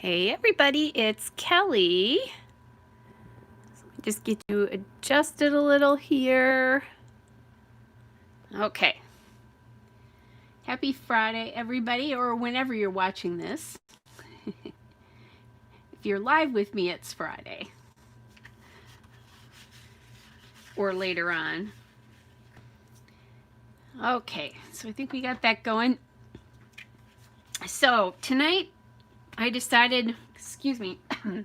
Hey everybody, it's Kelly. Just get you adjusted a little here. Okay. Happy Friday, everybody, or whenever you're watching this. If you're live with me, it's Friday. Or later on. Okay, so I think we got that going. So tonight I decided, excuse me, I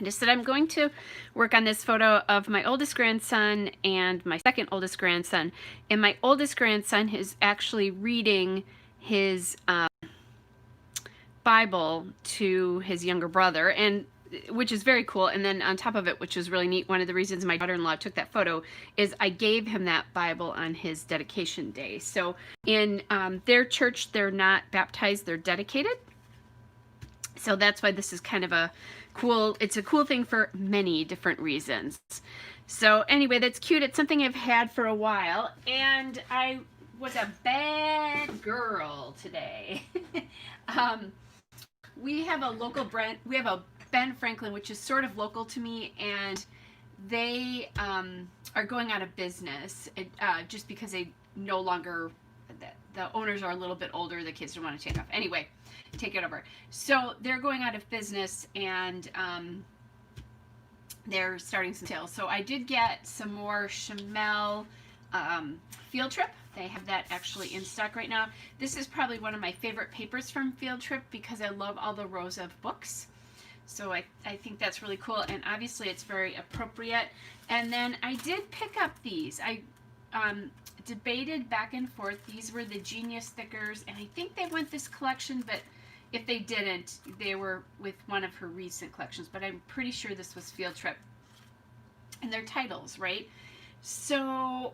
just said I'm going to work on this photo of my oldest grandson and my second oldest grandson. And my oldest grandson is actually reading his Bible to his younger brother, and which is very cool. And then on top of it, which is really neat, one of the reasons my daughter-in-law took that photo is I gave him that Bible on his dedication day. So in their church, they're not baptized, they're dedicated. So that's why this is kind of a cool, it's a cool thing for many different reasons. So anyway, that's cute. It's something I've had for a while, and I was a bad girl today. We have a local brand, we have a Ben Franklin, which is sort of local to me, and they are going out of business just because they no longer, the owners are a little bit older, the kids don't want to take off. Anyway, take it over. So they're going out of business, and they're starting some sales. So I did get some more Chamel Field Trip. They have that actually in stock right now. This is probably one of my favorite papers from Field Trip because I love all the rows of books. So I think that's really cool, and obviously it's very appropriate. And then I did pick up these. I debated back and forth. These were the Genius stickers, and I think they went this collection, but if they didn't, they were with one of her recent collections, but I'm pretty sure this was Field Trip. And they're titles, right? So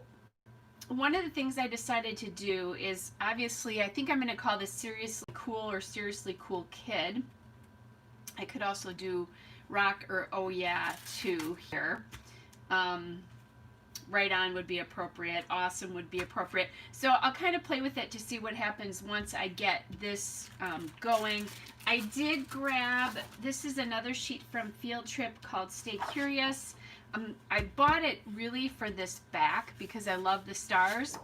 one of the things I decided to do is, obviously, I think I'm going to call this Seriously Cool or Seriously Cool Kid. I could also do Rock or Oh Yeah too here. Right on would be appropriate. Awesome would be appropriate. So I'll kind of play with it to see what happens once I get this going. I did grab, this is another sheet from Field Trip called Stay Curious. I bought it really for this back because I love the stars.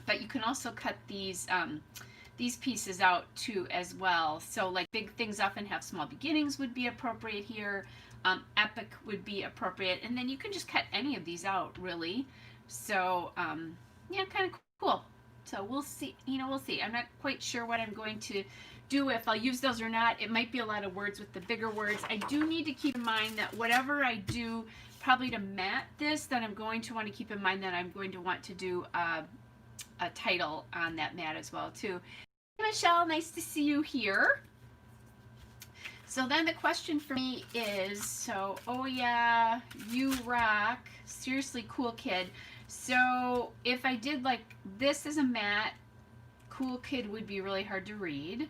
But you can also cut these pieces out too as well. So like big things often have small beginnings would be appropriate here. Epic would be appropriate, and then you can just cut any of these out really. So yeah, kind of cool. So we'll see, we'll see. I'm not quite sure what I'm going to do, if I'll use those or not. It might be a lot of words with the bigger words. I do need to keep in mind that whatever I do, probably to mat this, that I'm going to want to keep in mind that I'm going to want to do a title on that mat as well too. Hey Michelle, nice to see you here. So then the question for me is, so, oh yeah, you rock, Seriously Cool Kid. So if I did like this as a mat, Cool Kid would be really hard to read.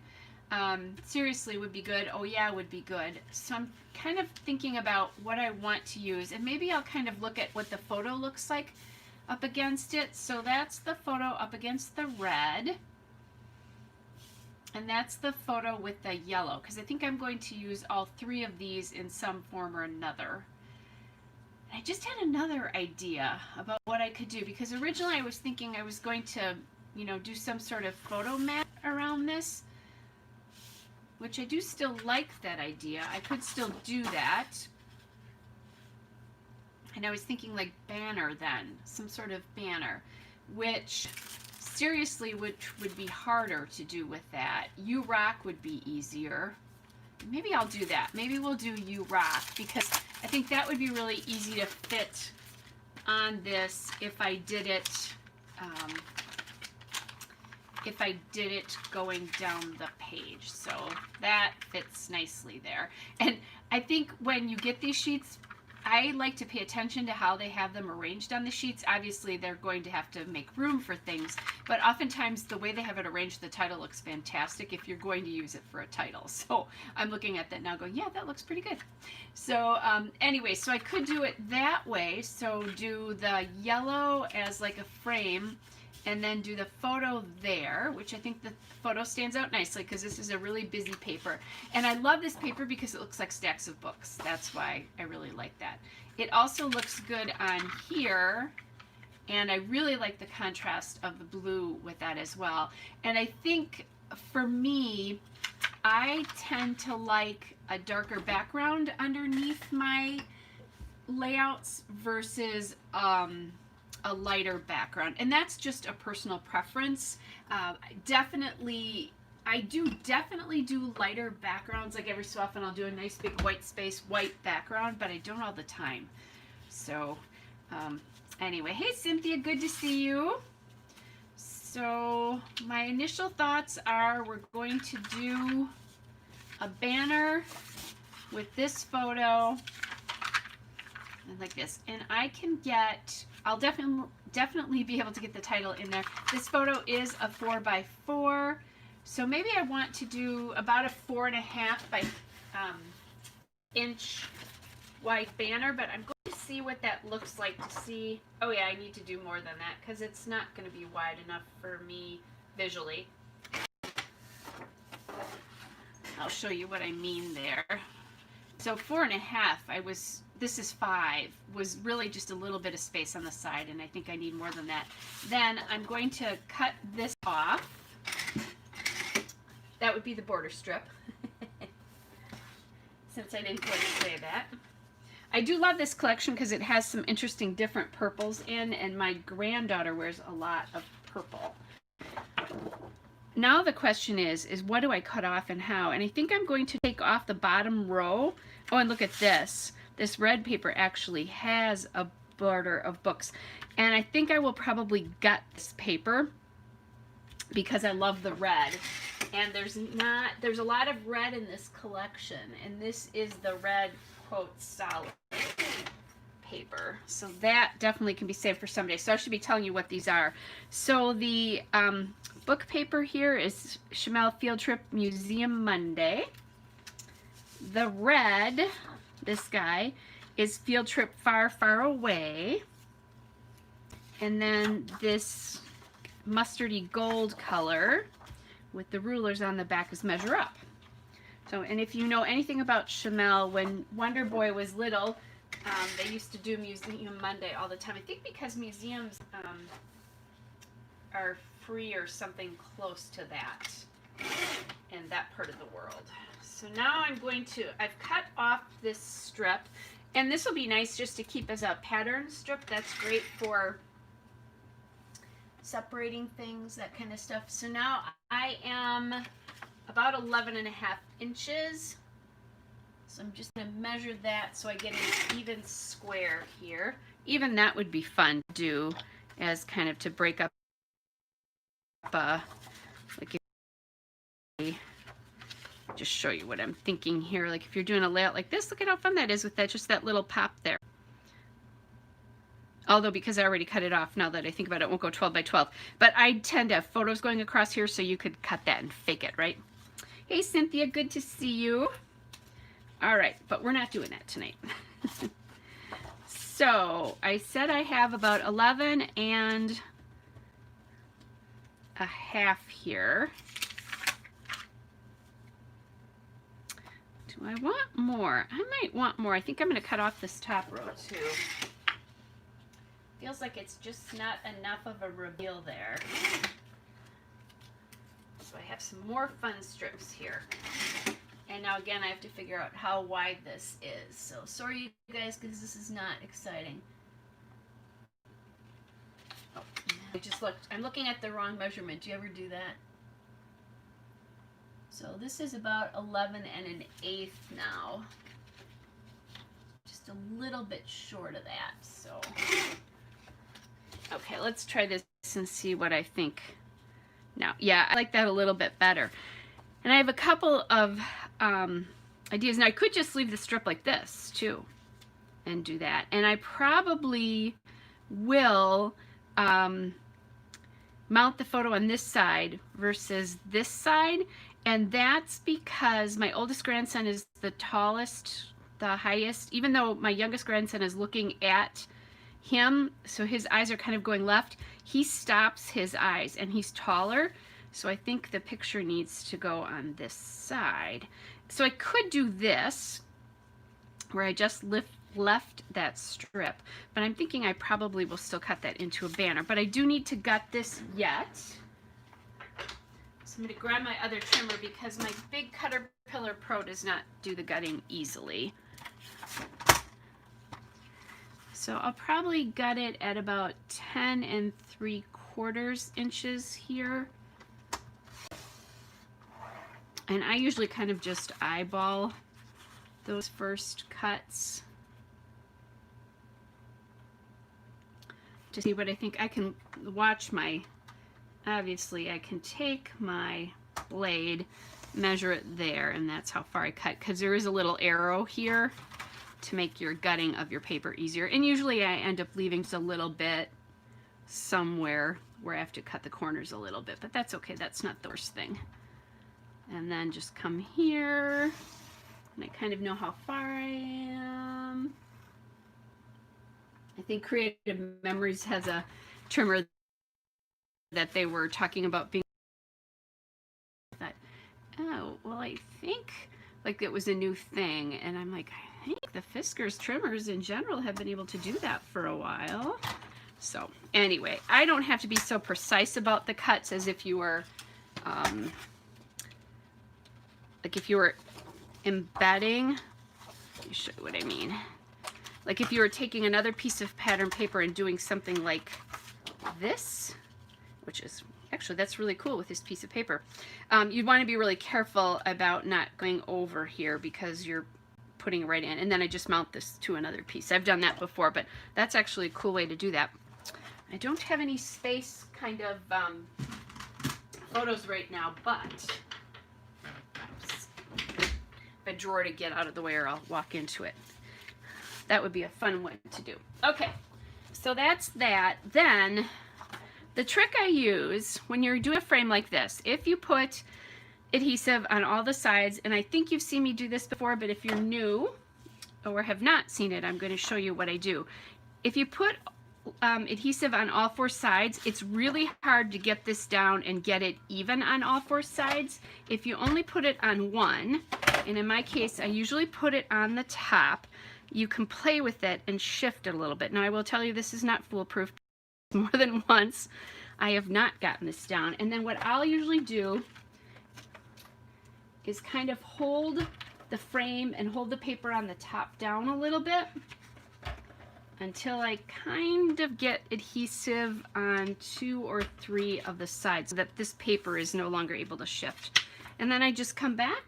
Seriously would be good. Oh yeah would be good. So I'm kind of thinking about what I want to use, and maybe I'll kind of look at what the photo looks like up against it. So that's the photo up against the red. And that's the photo with the yellow, because I think I'm going to use all three of these in some form or another. I just had another idea about what I could do, because originally I was thinking I was going to, do some sort of photo mat around this, which I do still like that idea. I could still do that. And I was thinking like banner then, some sort of banner, which Seriously would be harder to do with that. You Rock would be easier. Maybe I'll do that. Maybe we'll do You Rock, because I think that would be really easy to fit on this if I did it going down the page. So that fits nicely there. And I think when you get these sheets, I like to pay attention to how they have them arranged on the sheets. Obviously, they're going to have to make room for things, but oftentimes the way they have it arranged, the title looks fantastic if you're going to use it for a title. So I'm looking at that now going, yeah, that looks pretty good. So anyway, so I could do it that way. So do the yellow as like a frame, and then do the photo there, which I think the photo stands out nicely because this is a really busy paper. And I love this paper because it looks like stacks of books. That's why I really like that. It also looks good on here, and I really like the contrast of the blue with that as well. And I think for me, I tend to like a darker background underneath my layouts versus a lighter background, and that's just a personal preference. I do definitely do lighter backgrounds. Like every so often I'll do a nice big white space white background, but I don't all the time. So anyway, hey Cynthia, good to see you. So my initial thoughts are we're going to do a banner with this photo and like this, and I can get, I'll definitely be able to get the title in there. This photo is a 4x4, so maybe I want to do about a 4.5 by inch wide banner, but I'm going to see what that looks like to see. Oh yeah, I need to do more than that because it's not going to be wide enough for me visually. I'll show you what I mean there. So 4.5, this is 5, was really just a little bit of space on the side, and I think I need more than that. Then I'm going to cut this off. That would be the border strip, since I didn't quite say that. I do love this collection because it has some interesting different purples in, and my granddaughter wears a lot of purple. Now the question is what do I cut off and how? And I think I'm going to take off the bottom row. Oh, and look at this. This red paper actually has a border of books. And I think I will probably gut this paper because I love the red. And there's a lot of red in this collection. And this is the red, quote, solid paper. So that definitely can be saved for someday. So I should be telling you what these are. So the book paper here is Chamel Field Trip Museum Monday. The red, this guy, is Field Trip Far, Far Away. And then this mustardy gold color with the rulers on the back is Measure Up. So, and if you know anything about Chamel, when Wonder Boy was little, they used to do Museum Monday all the time. I think because museums are free or something close to that in that part of the world. So now I've cut off this strip, and this will be nice just to keep as a pattern strip. That's great for separating things, that kind of stuff. So now I am about 11.5 inches. So I'm just going to measure that so I get an even square here. Even that would be fun to do as kind of to break up like just show you what I'm thinking here. Like if you're doing a layout like this, look at how fun that is with that, just that little pop there. Although because I already cut it off, now that I think about it, it won't go 12 by 12. But I tend to have photos going across here, so you could cut that and fake it, right? Hey Cynthia, good to see you. All right, but we're not doing that tonight. So I said I have about 11.5 here. Do I want more? I might want more. I think I'm going to cut off this top row too. Feels like it's just not enough of a reveal there. So I have some more fun strips here. And now again, I have to figure out how wide this is. So sorry you guys, because this is not exciting. Oh, I just looked. I'm looking at the wrong measurement. Do you ever do that? So this is about 11.125 now. Just a little bit short of that. So okay, let's try this and see what I think. Now, yeah, I like that a little bit better. And I have a couple of ideas. Now, I could just leave the strip like this, too, and do that. And I probably will mount the photo on this side versus this side. And that's because my oldest grandson is the tallest, the highest, even though my youngest grandson is looking at him, so his eyes are kind of going left. he stops his eyes, and he's taller, so I think the picture needs to go on this side. So I could do this, where I just left that strip, but I'm thinking I probably will still cut that into a banner, but I do need to gut this yet. So I'm going to grab my other trimmer because my big Caterpillar Pro does not do the gutting easily. So I'll probably gut it at about 10 3/4 inches here. And I usually kind of just eyeball those first cuts to see what I think. I can watch my, obviously I can take my blade, measure it there, and that's how far I cut, because there is a little arrow here to make your gutting of your paper easier. And usually I end up leaving just a little bit somewhere where I have to cut the corners a little bit, but that's okay, that's not the worst thing. And then just come here, and I kind of know how far I am. I think Creative Memories has a trimmer that they were talking about being that, oh, well, I think like it was a new thing, and I'm like, I think the Fiskars trimmers in general have been able to do that for a while. So anyway, I don't have to be so precise about the cuts as if you were, like if you were embedding. Let me show you what I mean. Like if you were taking another piece of pattern paper and doing something like this, which is actually, that's really cool with this piece of paper. You'd want to be really careful about not going over here because you're putting it right in. And then I just mount this to another piece. I've done that before, but that's actually a cool way to do that. I don't have any space kind of photos right now, but oops, a drawer to get out of the way, or I'll walk into it. That would be a fun one to do. Okay, so that's that. Then the trick I use when you're doing a frame like this, if you put adhesive on all the sides, and I think you've seen me do this before, but if you're new or have not seen it, I'm going to show you what I do. If you put adhesive on all 4 sides, it's really hard to get this down and get it even on all 4 sides. If you only put it on one, and in my case I usually put it on the top, you can play with it and shift it a little bit. Now I will tell you, this is not foolproof. More than once I have not gotten this down. And then what I'll usually do is kind of hold the frame and hold the paper on the top down a little bit until I kind of get adhesive on 2 or 3 of the sides so that this paper is no longer able to shift. And then I just come back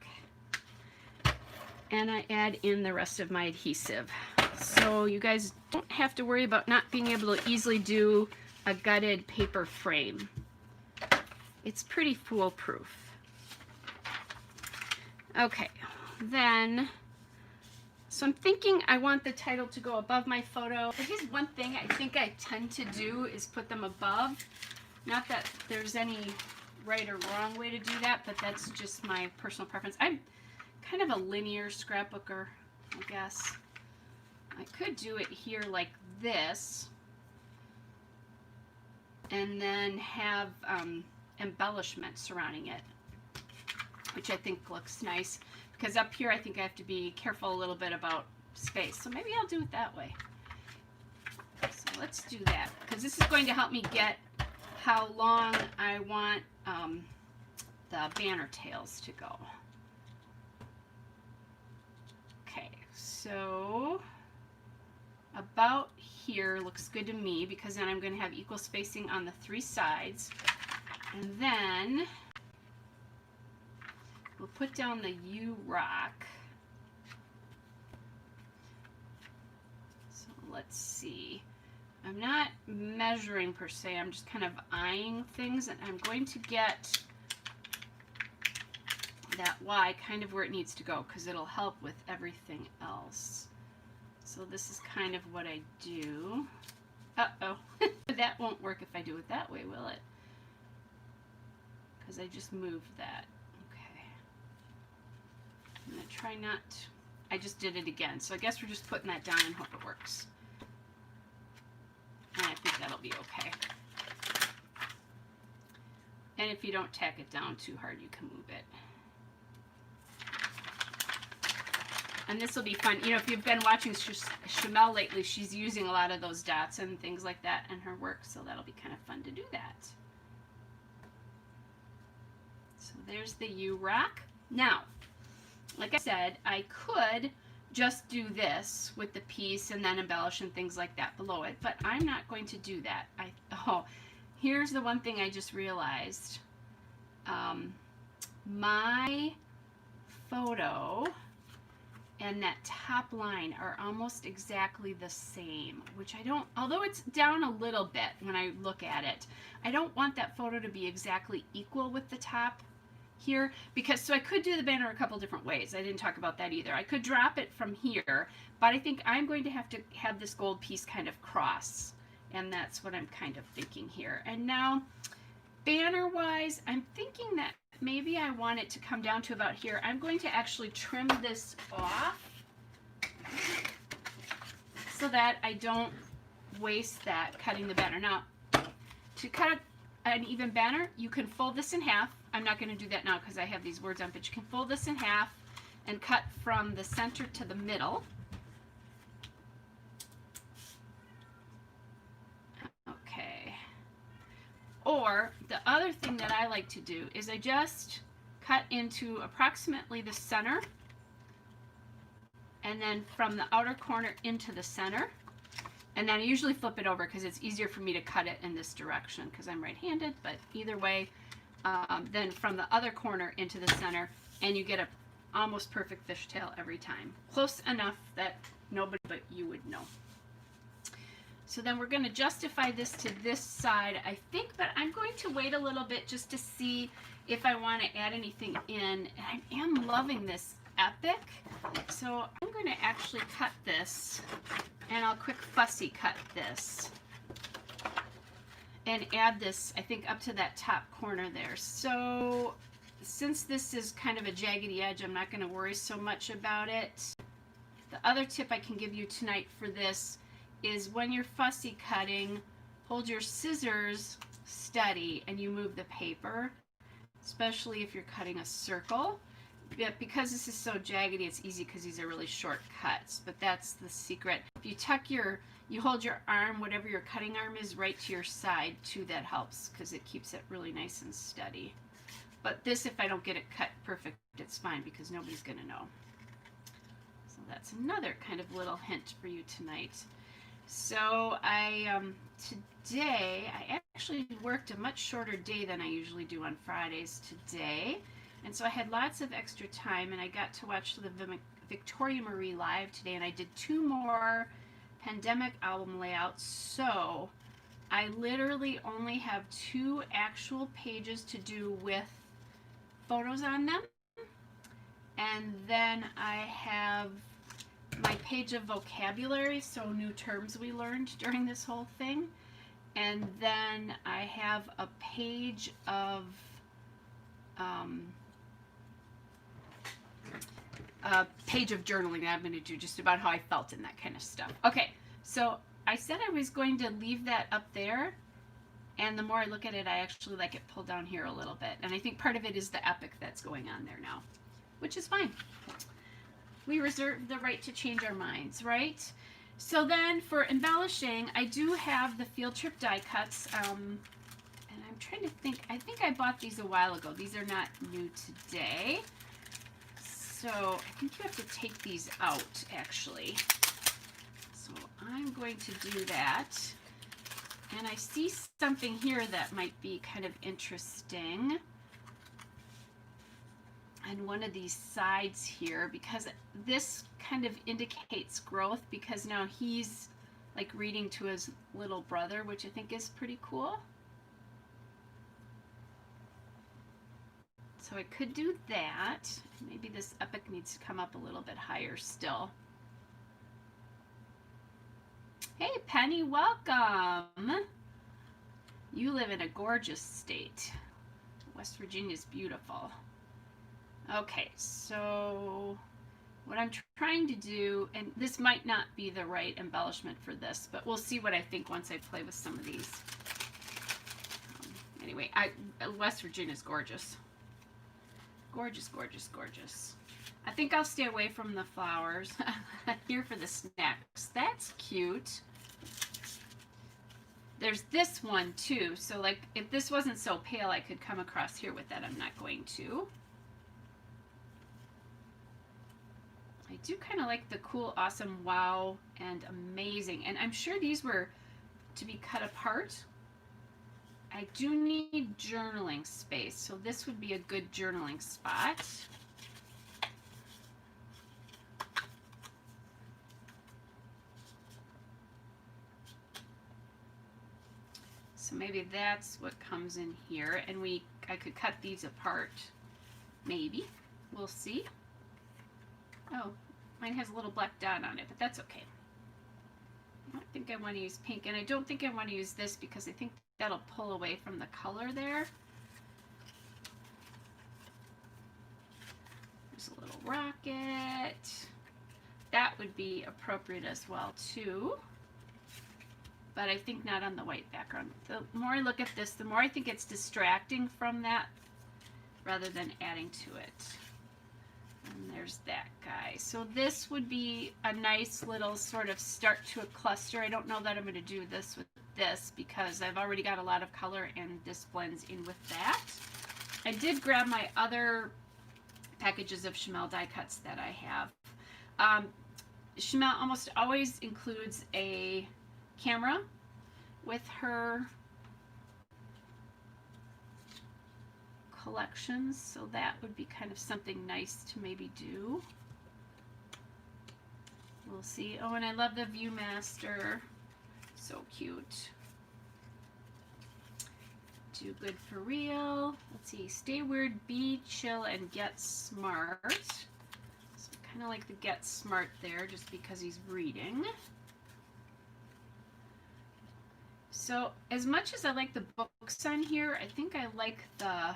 and I add in the rest of my adhesive. So you guys don't have to worry about not being able to easily do a gutted paper frame. It's pretty foolproof. Okay, then, so I'm thinking I want the title to go above my photo. But here's one thing I think I tend to do is put them above. Not that there's any right or wrong way to do that, but that's just my personal preference. I'm kind of a linear scrapbooker, I guess. I could do it here like this, and then have embellishment surrounding it, which I think looks nice, because up here I think I have to be careful a little bit about space. So maybe I'll do it that way. So let's do that, because this is going to help me get how long I want the banner tails to go. Okay, so about here looks good to me, because then I'm going to have equal spacing on the 3 sides. And then we'll put down the U rock. So let's see. I'm not measuring per se, I'm just kind of eyeing things, and I'm going to get that Y kind of where it needs to go, because it'll help with everything else. So this is kind of what I do. Uh-oh, that won't work if I do it that way, will it? Because I just moved that. Okay. I'm going to try not to. I just did it again, so I guess we're just putting that down and hope it works. And I think that'll be okay. And if you don't tack it down too hard, you can move it. And this will be fun. You know, if you've been watching Shamel lately, she's using a lot of those dots and things like that in her work, so that'll be kind of fun to do that. So there's the U-Rock. Now, like I said, I could just do this with the piece and then embellish and things like that below it, but I'm not going to do that. Oh, here's the one thing I just realized. My photo and that top line are almost exactly the same, which I don't, although it's down a little bit when I look at it, I don't want that photo to be exactly equal with the top here, because so I could do the banner a couple different ways. I didn't talk about that either. I could drop it from here, but I think I'm going to have this gold piece kind of cross, and that's what I'm kind of thinking here. And now banner wise, I'm thinking that maybe I want it to come down to about here. I'm going to actually trim this off so that I don't waste that cutting the banner. Now, to cut an even banner, you can fold this in half. I'm not going to do that now because I have these words on, but you can fold this in half and cut from the center to the middle. Okay. Or the other thing that I like to do is I just cut into approximately the center and then from the outer corner into the center. And then I usually flip it over because it's easier for me to cut it in this direction because I'm right-handed, but either way, then from the other corner into the center, and you get a almost perfect fishtail every time. Close enough that nobody but you would know. So then we're going to justify this to this side, I think, but I'm going to wait a little bit just to see if I want to add anything in. And I am loving this epic, so I'm going to actually cut this, and I'll quick fussy cut this and add this, I think, up to that top corner there. So since this is kind of a jaggedy edge, I'm not going to worry so much about it. The other tip I can give you tonight for this is when you're fussy cutting, hold your scissors steady and you move the paper, especially if you're cutting a circle. But because this is so jaggedy, it's easy because these are really short cuts, but that's the secret. If you tuck you hold your arm, whatever your cutting arm is, right to your side too, that helps because it keeps it really nice and steady. But this, if I don't get it cut perfect, it's fine because nobody's gonna know. So that's another kind of little hint for you tonight. So today, I actually worked a much shorter day than I usually do on Fridays today. And so I had lots of extra time, and I got to watch the Victoria Marie live today, and I did 2 more pandemic album layouts. So I literally only have 2 actual pages to do with photos on them. And then I have my page of vocabulary, so new terms we learned during this whole thing. And then I have a page of journaling that I'm going to do just about how I felt and that kind of stuff. Okay, so I said I was going to leave that up there, and the more I look at it, I actually like it pulled down here a little bit. And I think part of it is the epic that's going on there now, which is fine. We reserve the right to change our minds, right? So then for embellishing, I do have the field trip die cuts, and I'm trying to think, I think I bought these a while ago. These are not new today. So I think you have to take these out, actually. So I'm going to do that. And I see something here that might be kind of interesting. And one of these sides here, because this kind of indicates growth, because now he's like reading to his little brother, which I think is pretty cool. So I could do that. Maybe this epic needs to come up a little bit higher still. Hey Penny, welcome. You live in a gorgeous state. West Virginia's beautiful. Okay, so what I'm trying to do, and this might not be the right embellishment for this, but we'll see what I think once I play with some of these. Anyway, West Virginia's gorgeous. Gorgeous, gorgeous, gorgeous. I think I'll stay away from the flowers. I'm here for the snacks. That's cute. There's this one too. So like if this wasn't so pale, I could come across here with that. I'm not going to. I do kind of like the cool, awesome, wow, and amazing. And I'm sure these were to be cut apart. I do need journaling space, so this would be a good journaling spot. So maybe that's what comes in here, and I could cut these apart. Maybe. We'll see. Oh, mine has a little black dot on it, but that's okay. I don't think I want to use pink, and I don't think I want to use this because I think that'll pull away from the color there. There's a little rocket. That would be appropriate as well too, but I think not on the white background. The more I look at this, the more I think it's distracting from that rather than adding to it. And there's that guy. So this would be a nice little sort of start to a cluster. I don't know that I'm going to do this with this because I've already got a lot of color and this blends in with that. I did grab my other packages of Chamel die cuts that I have. Chamel almost always includes a camera with her collections, so that would be kind of something nice to maybe do. We'll see. Oh, and I love the Viewmaster. So cute. Do good for real. Let's see. Stay weird, be chill, and get smart. So kind of like the get smart there just because he's reading. So as much as I like the books on here, I think I like the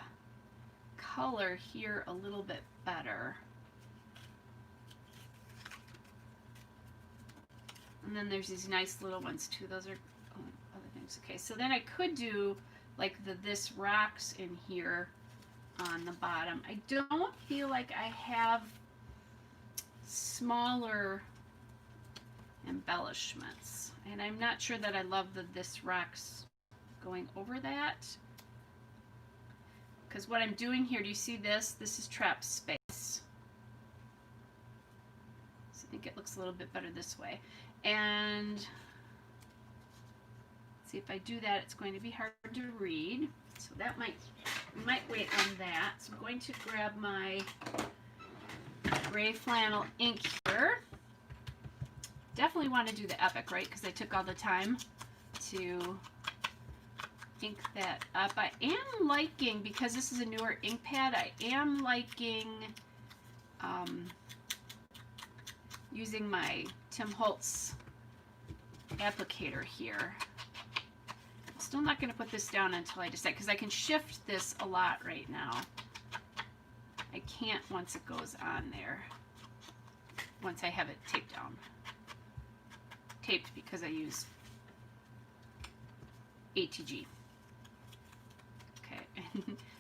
color here a little bit better. And then there's these nice little ones too. Those are other things. Okay, so then I could do like this rocks in here on the bottom. I don't feel like I have smaller embellishments, and I'm not sure that I love this rocks going over that. Because what I'm doing here, do you see this? This is trap space. So I think it looks a little bit better this way. And see, if I do that, it's going to be hard to read. So that we might wait on that. So I'm going to grab my gray flannel ink here. Definitely want to do the Epic, right? Because I took all the time to ink that up. I am liking, because this is a newer ink pad, I am liking using my Tim Holtz applicator here. I'm still not going to put this down until I decide, because I can shift this a lot right now. I can't once it goes on there, once I have it taped down. Taped because I use ATG.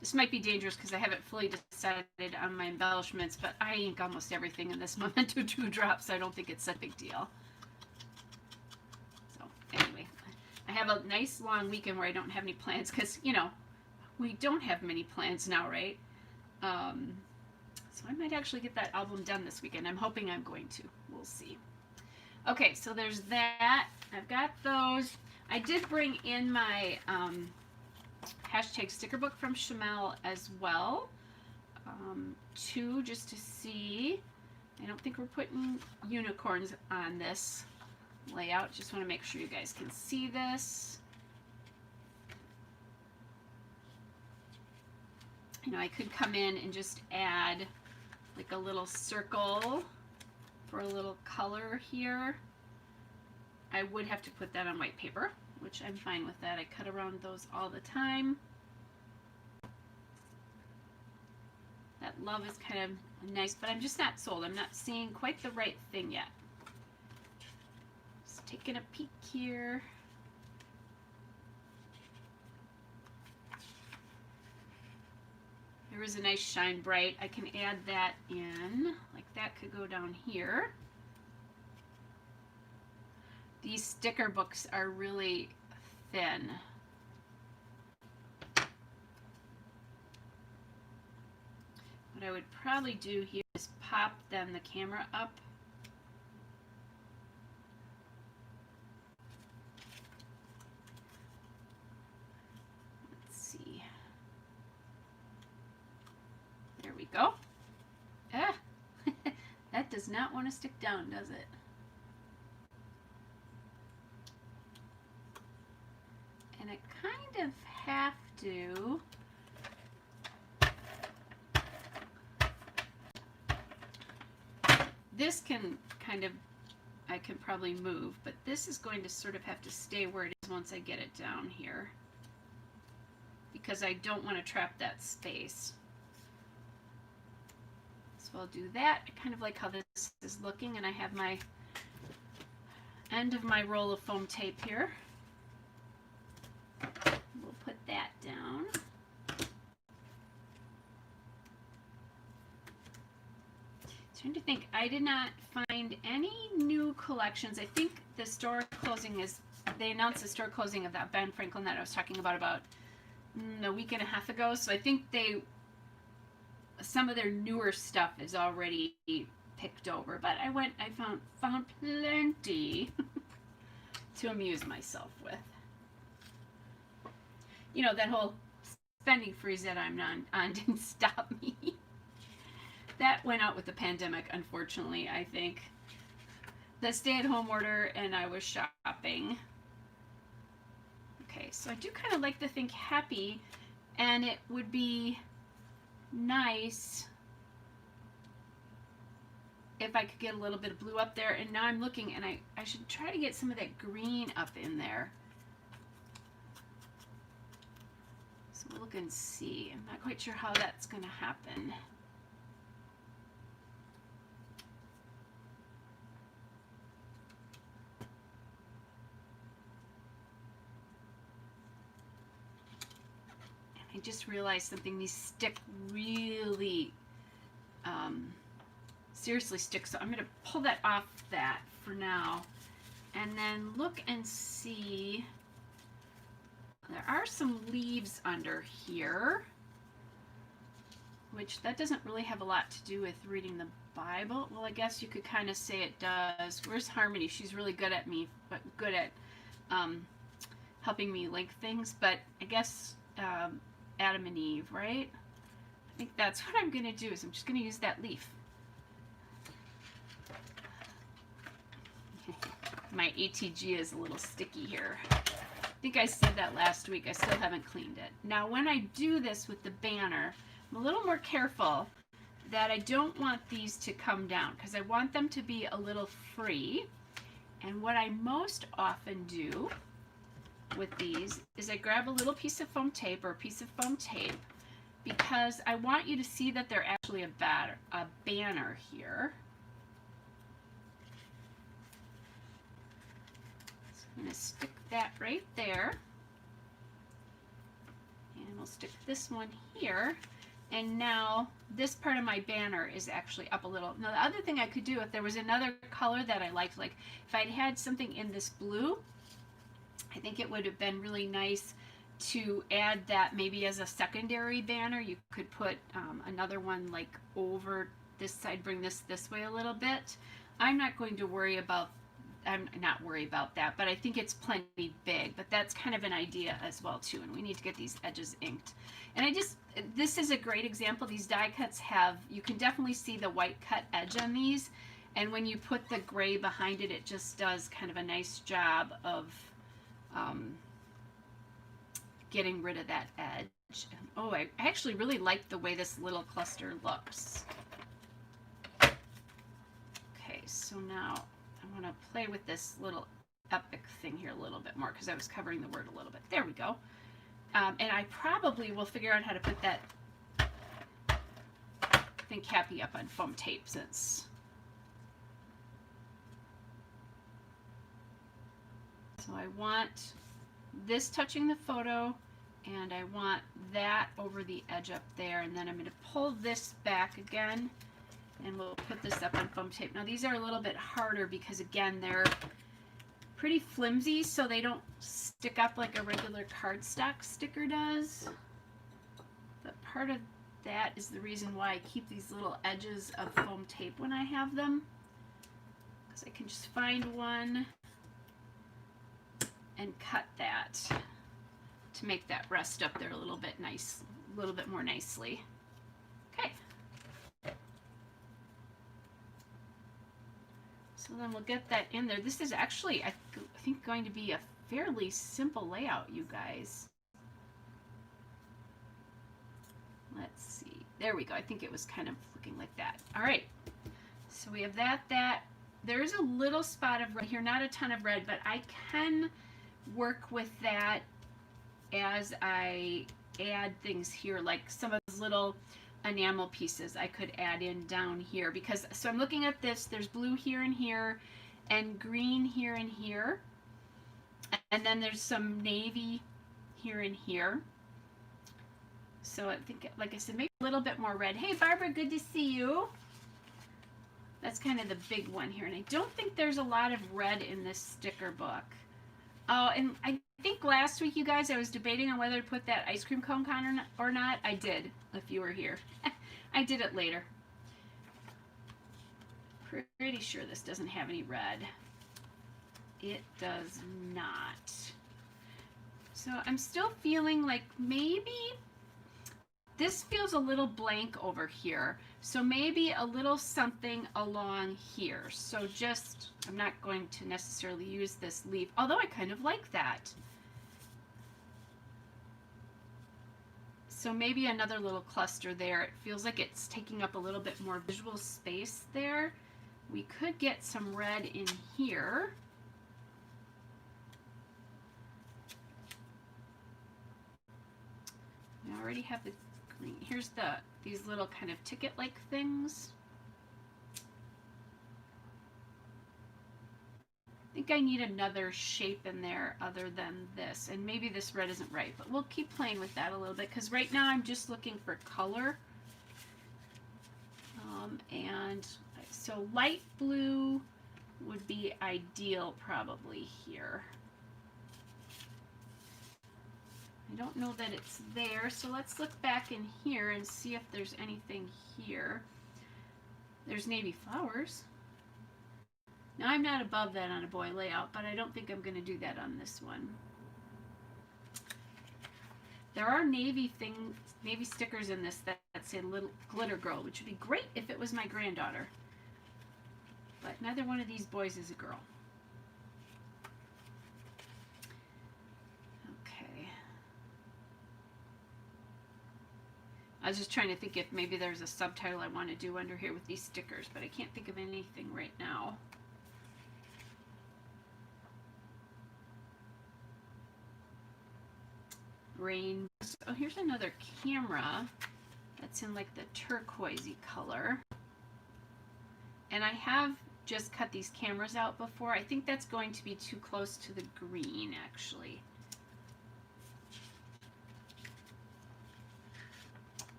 This might be dangerous because I haven't fully decided on my embellishments, but I ink almost everything in this Memento 2 drop, so I don't think it's such a big deal. So anyway, I have a nice long weekend where I don't have any plans because, you know, we don't have many plans now, right? So I might actually get that album done this weekend. I'm hoping I'm going to. We'll see. Okay, so there's that. I've got those. I did bring in my hashtag sticker book from Chamel as well, too, just to see. I don't think we're putting unicorns on this layout. Just want to make sure you guys can see this. You know, I could come in and just add like a little circle for a little color here. I would have to put that on white paper, which I'm fine with that. I cut around those all the time. That love is kind of nice, but I'm just not sold. I'm not seeing quite the right thing yet. Just taking a peek here. There is a nice shine bright. I can add that in, like that could go down here. These sticker books are really thin. What I would probably do here is pop then the camera up. Let's see. There we go. Ah, that does not want to stick down, does it? And I kind of have to. This can kind of, I can probably move, but this is going to sort of have to stay where it is once I get it down here, because I don't want to trap that space. So I'll do that. I kind of like how this is looking, and I have my end of my roll of foam tape here. We'll put that down. Trying to think, I did not find any new collections. I think the store closing is, they announced the store closing of that Ben Franklin that I was talking about a week and a half ago. So I think some of their newer stuff is already picked over. But I found plenty to amuse myself with. You know, that whole spending freeze that I'm on didn't stop me. That went out with the pandemic, unfortunately, I think. The stay-at-home order, and I was shopping. Okay, so I do kind of like to think happy, and it would be nice if I could get a little bit of blue up there. And now I'm looking, and I should try to get some of that green up in there. So we'll look and see. I'm not quite sure how that's going to happen. I just realized something. These stick really, seriously stick. So I'm going to pull that off that for now. And then look and see. There are some leaves under here, which that doesn't really have a lot to do with reading the Bible. Well, I guess you could kind of say it does. Where's Harmony? She's really good at good at helping me link things. But I guess Adam and Eve, right? I think that's what I'm going to do, is I'm just going to use that leaf. My ATG is a little sticky here. I think I said that last week. I still haven't cleaned it. Now, when I do this with the banner, I'm a little more careful that I don't want these to come down, because I want them to be a little free. And what I most often do with these is I grab a little piece of foam tape or a piece of foam tape, because I want you to see that they're actually a banner here. So I'm going to stick that right there, and we'll stick this one here. And now this part of my banner is actually up a little. Now the other thing I could do, if there was another color that I liked, like if I'd had something in this blue, I think it would have been really nice to add that maybe as a secondary banner. You could put another one like over this side, bring this way a little bit. I'm not worry about that, but I think it's plenty big. But that's kind of an idea as well too, and we need to get these edges inked. And this is a great example. These die cuts you can definitely see the white cut edge on these, and when you put the gray behind it, it just does kind of a nice job of getting rid of that edge. And, oh, I actually really like the way this little cluster looks. Okay, so now I want to play with this little epic thing here a little bit more, because I was covering the word a little bit. There we go. And I probably will figure out how to put that thing happy up on foam tape, since so I want this touching the photo And I want that over the edge up there, and then I'm going to pull this back again, and we'll put this up on foam tape. Now these are a little bit harder because again they're pretty flimsy, so they don't stick up like a regular cardstock sticker does. But part of that is the reason why I keep these little edges of foam tape when I have them, because I can just find one and cut that to make that rest up there a little bit nice, a little bit more nicely. Okay. So then we'll get that in there. This is actually, I think, going to be a fairly simple layout, you guys. Let's see. There we go. I think it was kind of looking like that. All right. So we have that. There's a little spot of red here, not a ton of red, but I can work with that as I add things here, like some of those little enamel pieces I could add in down here, because so I'm looking at this, there's blue here and here and green here and here, and then there's some navy here and here. So I think, like I said, maybe a little bit more red. Hey Barbara, good to see you. That's kind of the big one here, and I don't think there's a lot of red in this sticker book. Oh, and I think last week, you guys, I was debating on whether to put that ice cream cone on or not. I did, if you were here. I did it later. Pretty sure this doesn't have any red. It does not. So I'm still feeling like maybe this feels a little blank over here. So maybe a little something along here. So just, I'm not going to necessarily use this leaf, although I kind of like that. So maybe another little cluster there. It feels like it's taking up a little bit more visual space there. We could get some red in here. I already have the green. Here's these little kind of ticket-like things. I think I need another shape in there other than this, and maybe this red isn't right, but we'll keep playing with that a little bit, because right now I'm just looking for color. And so light blue would be ideal probably here. I don't know that it's there, so let's look back in here and see if there's anything here. There's navy flowers. Now I'm not above that on a boy layout, but I don't think I'm going to do that on this one. There are navy stickers in this that say Little Glitter Girl, which would be great if it was my granddaughter. But neither one of these boys is a girl. Okay. I was just trying to think if maybe there's a subtitle I want to do under here with these stickers, but I can't think of anything right now. Rainbows. Oh, here's another camera that's in like the turquoisey color. And I have just cut these cameras out before. I think that's going to be too close to the green, actually.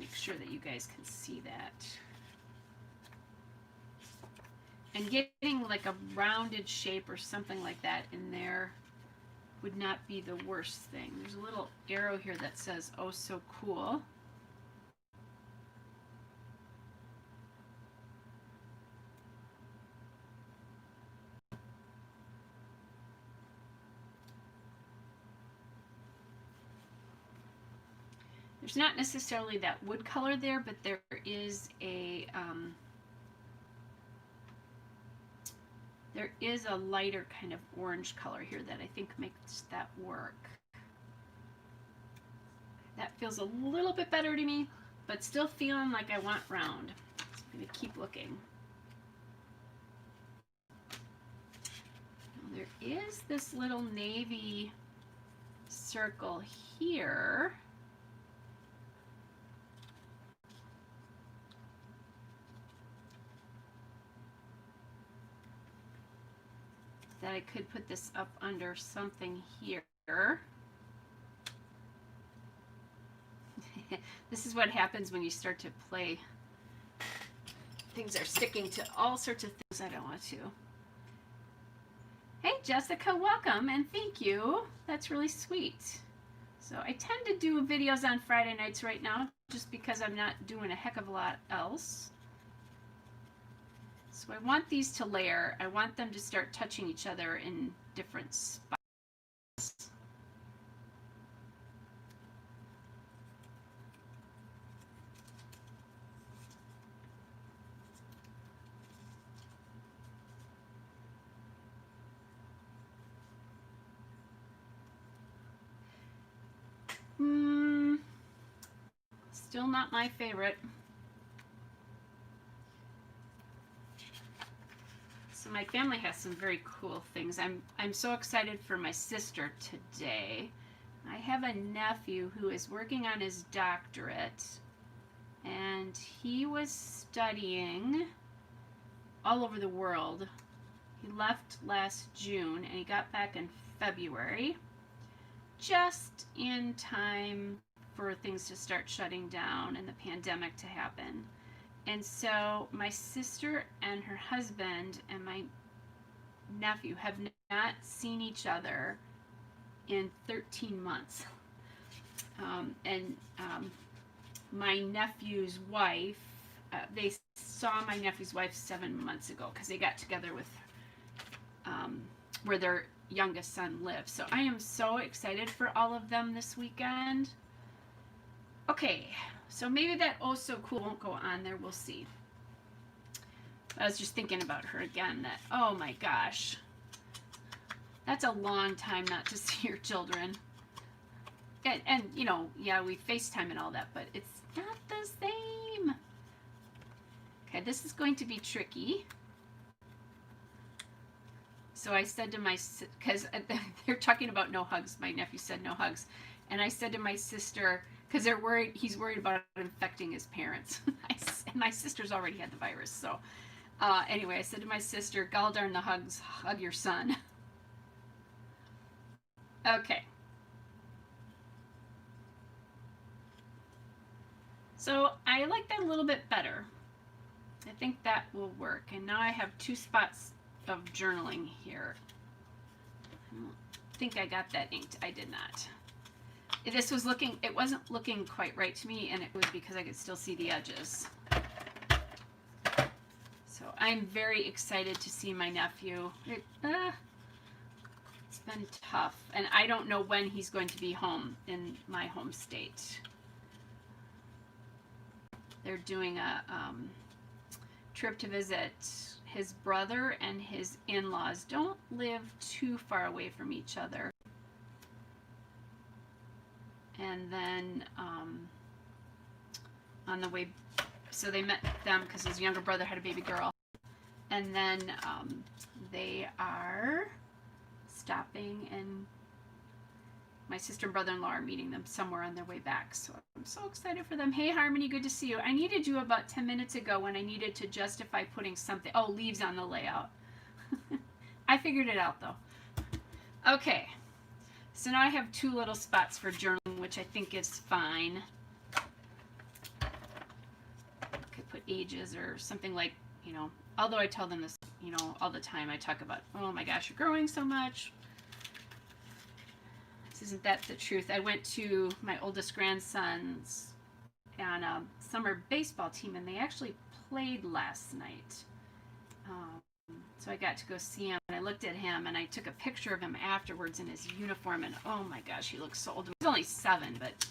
Make sure that you guys can see that. And getting like a rounded shape or something like that in there would not be the worst thing. There's a little arrow here that says, "Oh, so cool." There's not necessarily that wood color there, but there is a lighter kind of orange color here that I think makes that work. That feels a little bit better to me, but still feeling like I want round. So I'm going to keep looking. Now, there is this little navy circle here. That I could put this up under something here. This is what happens when you start to play. Things are sticking to all sorts of things I don't want to. Hey Jessica, welcome and thank you. That's really sweet. So I tend to do videos on Friday nights right now just because I'm not doing a heck of a lot else. So I want these to layer. I want them to start touching each other in different spots. Still not my favorite. So my family has some very cool things. I'm so excited for my sister today. I have a nephew who is working on his doctorate, and he was studying all over the world. He left last June and he got back in February, just in time for things to start shutting down and the pandemic to happen. And so my sister and her husband and my nephew have not seen each other in 13 months. My nephew's wife, they saw my nephew's wife 7 months ago because they got together with where their youngest son lives. So I am so excited for all of them this weekend. Okay, so maybe that oh so cool won't go on there. We'll see. I was just thinking about her again, that, oh my gosh, that's a long time not to see your children. And you know, yeah, we FaceTime and all that, but it's not the same. Okay, this is going to be tricky. So I said to my, because they're talking about no hugs. My nephew said no hugs. And I said to my sister, because they're worried, he's worried about infecting his parents. And my sister's already had the virus. So anyway, I said to my sister, gall darn the hugs, hug your son. Okay. So I like that a little bit better. I think that will work. And now I have 2 spots of journaling here. I don't think I got that inked. I did not. This was looking, it wasn't looking quite right to me, and it was because I could still see the edges. So I'm very excited to see my nephew. It's been tough, and I don't know when he's going to be home in my home state. They're doing a trip to visit his brother, and his in-laws don't live too far away from each other. And then on the way, so they met them because his younger brother had a baby girl. And then they are stopping, and my sister and brother-in-law are meeting them somewhere on their way back. So I'm so excited for them. Hey, Harmony, good to see you. I needed you about 10 minutes ago when I needed to justify putting something, oh, leaves on the layout. I figured it out, though. Okay. So now I have 2 little spots for journaling, which I think is fine. Could put ages or something like, you know, although I tell them this, you know, all the time. I talk about, oh my gosh, you're growing so much. Isn't that the truth? I went to my oldest grandson's on a summer baseball team, and they actually played last night. So I got to go see him, and I looked at him, and I took a picture of him afterwards in his uniform, and oh my gosh, he looks so old. He's only 7, but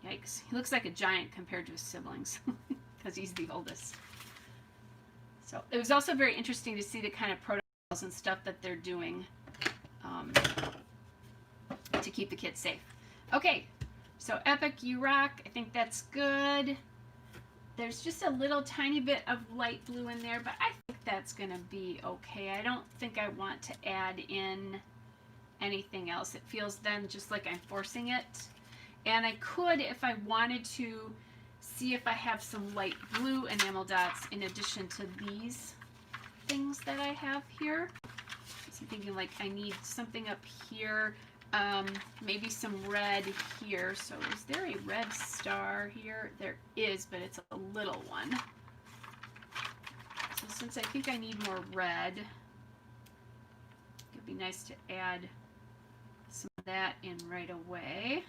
yikes. He looks like a giant compared to his siblings because he's the oldest. So it was also very interesting to see the kind of protocols and stuff that they're doing to keep the kids safe. Okay, so Epic, you rock. I think that's good. There's just a little tiny bit of light blue in there, but I think that's going to be okay. I don't think I want to add in anything else. It feels then just like I'm forcing it. And I could, if I wanted to, see if I have some light blue enamel dots in addition to these things that I have here. So I'm thinking like I need something up here maybe some red here. So is there a red star here? There is, but it's a little one. So since I think I need more red, it'd be nice to add some of that in right away.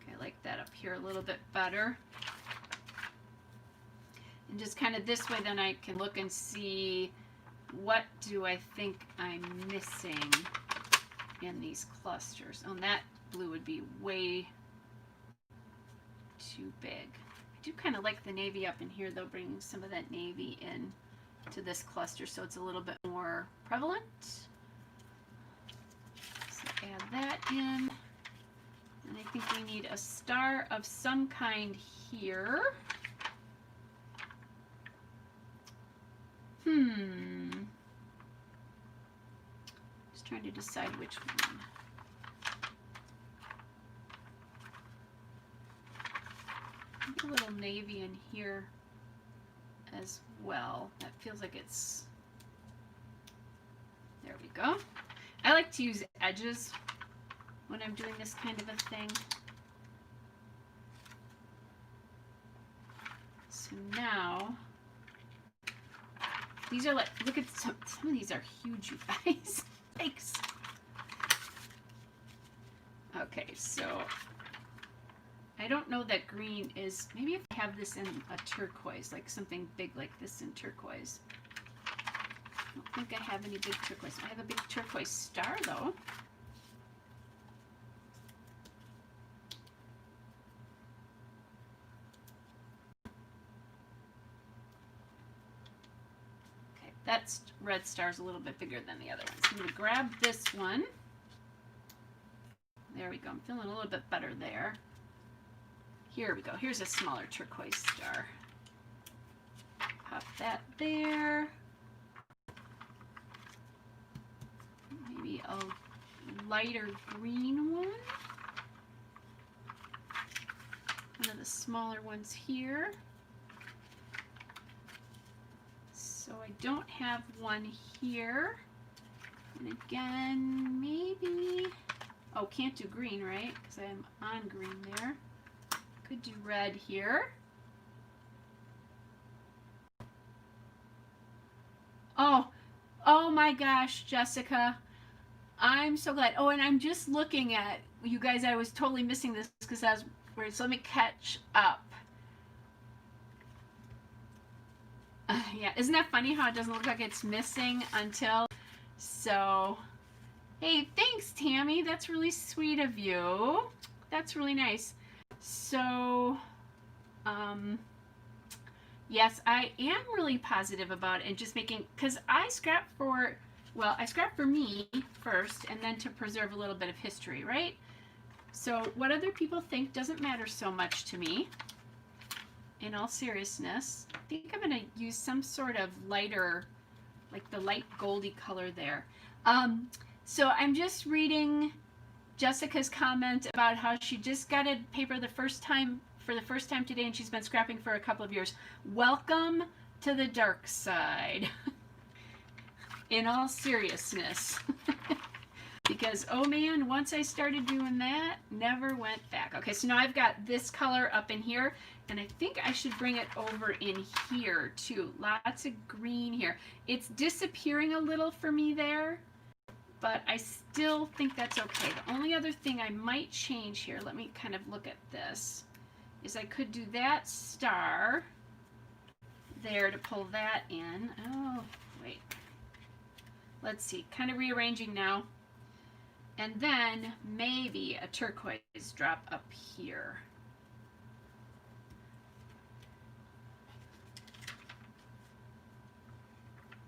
Okay, I like that up here a little bit better. And just kind of this way, then I can look and see what do I think I'm missing in these clusters. Oh, that blue would be way too big. I do kind of like the navy up in here, though, bringing some of that navy in to this cluster so it's a little bit more prevalent. So add that in. And I think we need a star of some kind here. Just trying to decide which one. Maybe a little navy in here as well. That feels like it's... There we go. I like to use edges when I'm doing this kind of a thing. So now... These are like, look at some of these are huge, you guys. Thanks. Okay, so I don't know that green is, maybe if I have this in a turquoise, like something big like this in turquoise. I don't think I have any big turquoise. I have a big turquoise star though. That red star is a little bit bigger than the other ones. I'm going to grab this one. There we go. I'm feeling a little bit better there. Here we go. Here's a smaller turquoise star. Pop that there. Maybe a lighter green one. One of the smaller ones here. So I don't have one here. And again, maybe... Oh, can't do green, right? Because I'm on green there. Could do red here. Oh my gosh, Jessica. I'm so glad. Oh, and I'm just looking at, you guys, I was totally missing this because I was worried. So let me catch up. Yeah, isn't that funny how it doesn't look like it's missing until... So, hey, thanks, Tammy. That's really sweet of you. That's really nice. So, yes, I am really positive about it and just making, because I scrap for, well, I scrap for me first and then to preserve a little bit of history, right? So what other people think doesn't matter so much to me. In all seriousness, I think I'm going to use some sort of lighter, like the light goldy color there. So I'm just reading Jessica's comment about how she just got a paper for the first time today, and she's been scrapping for a couple of years. Welcome to the dark side. In all seriousness. Because, oh man, once I started doing that, never went back. Okay, so now I've got this color up in here, and I think I should bring it over in here too. Lots of green here. It's disappearing a little for me there, but I still think that's okay. The only other thing I might change here, let me kind of look at this, is I could do that star there to pull that in. Oh, wait. Let's see, kind of rearranging now. And then maybe a turquoise drop up here.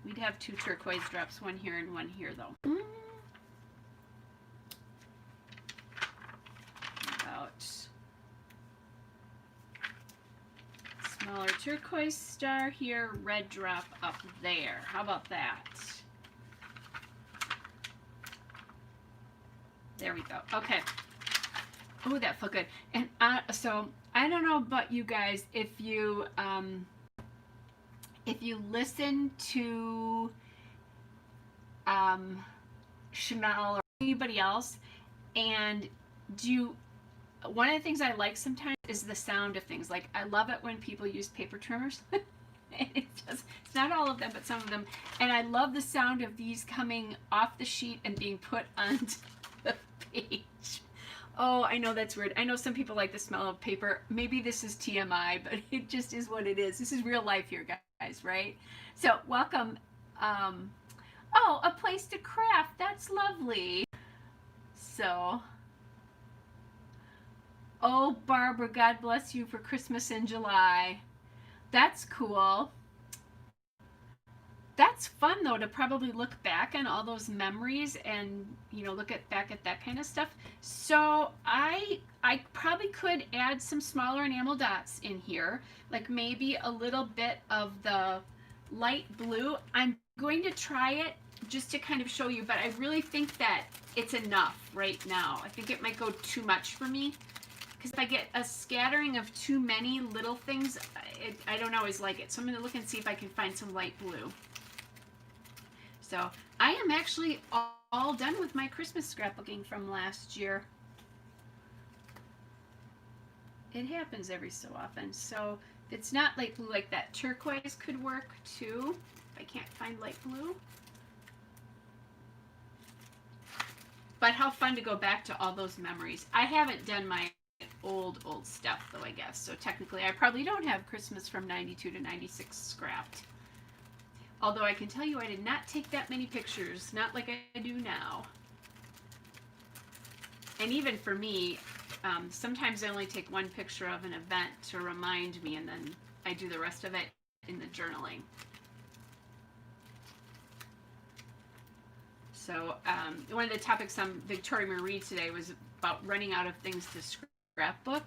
We'd have two turquoise drops, one here and one here though. About smaller turquoise star here, red drop up there. How about that? There we go. Okay. Oh, that felt good. And so I don't know about you guys, if you listen to Schmel or anybody else. And one of the things I like sometimes is the sound of things. Like, I love it when people use paper trimmers. It's not all of them, but some of them. And I love the sound of these coming off the sheet and being put onto the page. Oh, I know that's weird. I know some people like the smell of paper. Maybe this is TMI, but it just is what it is. This is real life here, guys, right? So, welcome. Oh, a place to craft. That's lovely. So, oh, Barbara, God bless you for Christmas in July. That's cool. That's fun, though, to probably look back on all those memories and, you know, back at that kind of stuff. So I probably could add some smaller enamel dots in here, like maybe a little bit of the light blue. I'm going to try it just to kind of show you, but I really think that it's enough right now. I think it might go too much for me, because if I get a scattering of too many little things, I don't always like it. So I'm going to look and see if I can find some light blue. So I am actually all done with my Christmas scrapbooking from last year. It happens every so often. So if it's not light blue, like that turquoise could work too, if I can't find light blue. But how fun to go back to all those memories. I haven't done my old stuff, though, I guess. So technically, I probably don't have Christmas from 92 to 96 scrapped. Although I can tell you I did not take that many pictures, not like I do now. And even for me, sometimes I only take one picture of an event to remind me, and then I do the rest of it in the journaling. So one of the topics on Victoria Marie today was about running out of things to scrapbook.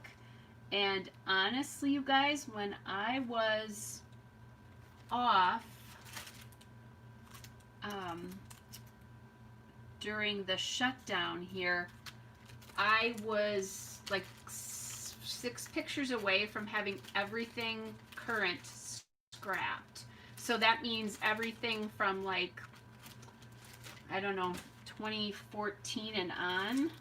And honestly, you guys, when I was off during the shutdown here, I was like 6 pictures away from having everything current scrapped. So that means everything from, like, I don't know, 2014 and on.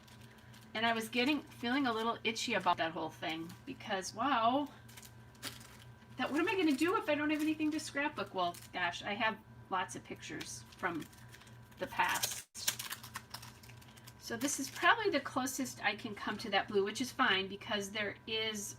And I was feeling a little itchy about that whole thing, because, wow, what am I going to do if I don't have anything to scrapbook? Well, gosh, I have lots of pictures from the past. So this is probably the closest I can come to that blue, which is fine, because there is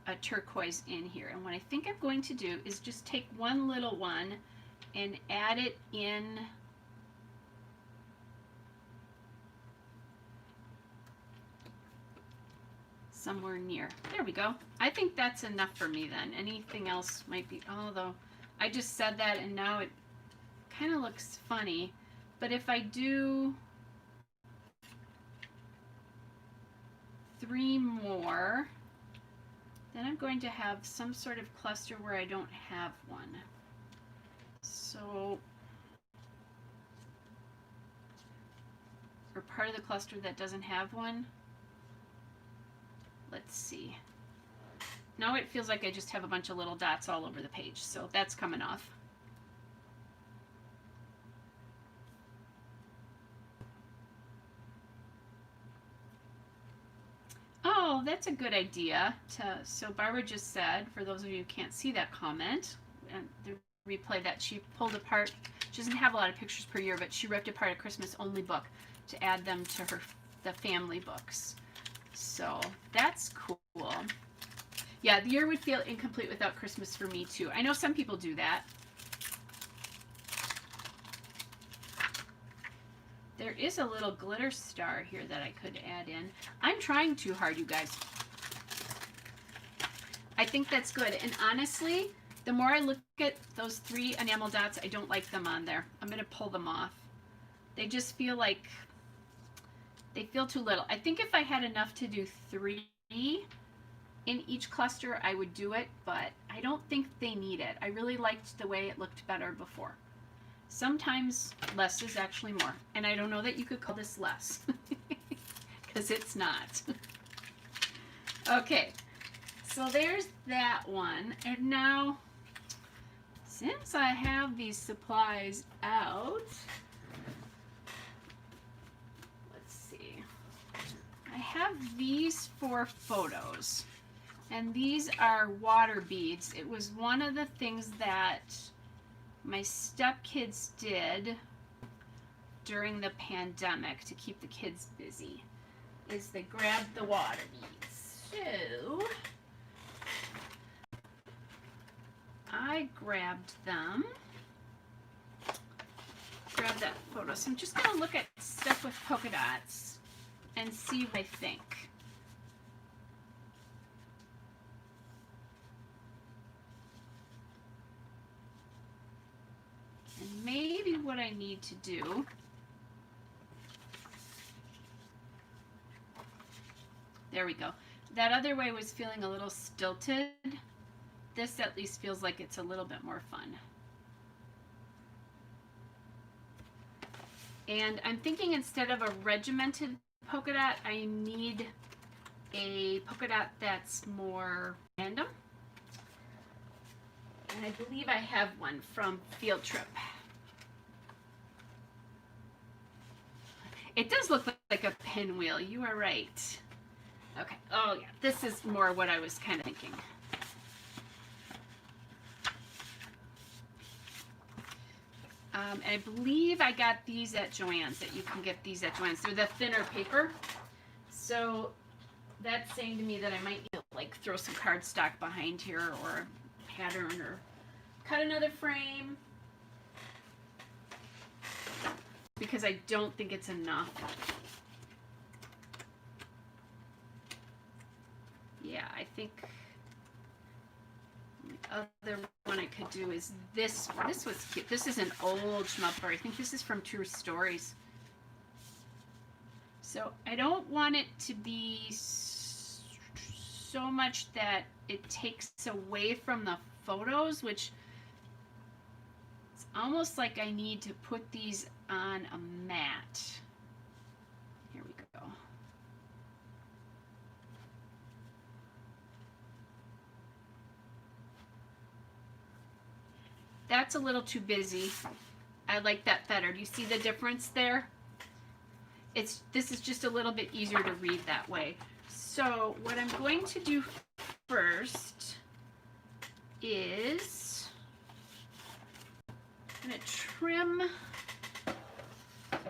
a turquoise in here. And what I think I'm going to do is just take one little one and add it in somewhere near. There we go. I think that's enough for me then. Anything else might be, although I just said that and now it kind of looks funny. But if I do 3 more, then I'm going to have some sort of cluster where I don't have one. So, or part of the cluster that doesn't have one. Let's see. Now it feels like I just have a bunch of little dots all over the page, so that's coming off. Oh, that's a good idea. So Barbara just said, for those of you who can't see that comment, and the replay that she pulled apart, she doesn't have a lot of pictures per year, but she ripped apart a Christmas only book to add them to the family books. So that's cool. Yeah, the year would feel incomplete without Christmas for me too. I know some people do that. There is a little glitter star here that I could add in. I'm trying too hard, you guys. I think that's good. And honestly, the more I look at those 3 enamel dots, I don't like them on there. I'm going to pull them off. They just feel like they feel too little. I think if I had enough to do 3 in each cluster, I would do it, but I don't think they need it. I really liked the way it looked better before. Sometimes less is actually more, and I don't know that you could call this less, because it's not. Okay, so there's that one. And now, since I have these supplies out, let's see. I have these 4 photos, and these are water beads. It was one of the things that my stepkids did during the pandemic to keep the kids busy, is they grabbed the water beads. So I grabbed them, grabbed that photo. So I'm just going to look at stuff with polka dots and see what I think. And maybe what I need to do there we go. That other way was feeling a little stilted. This at least feels like it's a little bit more fun. And I'm thinking instead of a regimented polka dot, I need a polka dot that's more random. And I believe I have one from Field Trip. It does look like a pinwheel. You are right. Okay. Oh, yeah. This is more what I was kind of thinking. And I believe I got these at Joann's, that you can get these at Joann's. They're the thinner paper. So that's saying to me that I might need to like throw some cardstock behind here or a pattern or cut another frame, because I don't think it's enough. Yeah, I think the other one I could do is this one. This was cute. This is an old schmupper. I think this is from True Stories. So I don't want it to be so much that it takes away from the photos, which it's almost like I need to put these on a mat. Here we go. That's a little too busy. I like that better. Do you see the difference there? This is just a little bit easier to read that way. So what I'm going to do first is I'm going to trim. Let's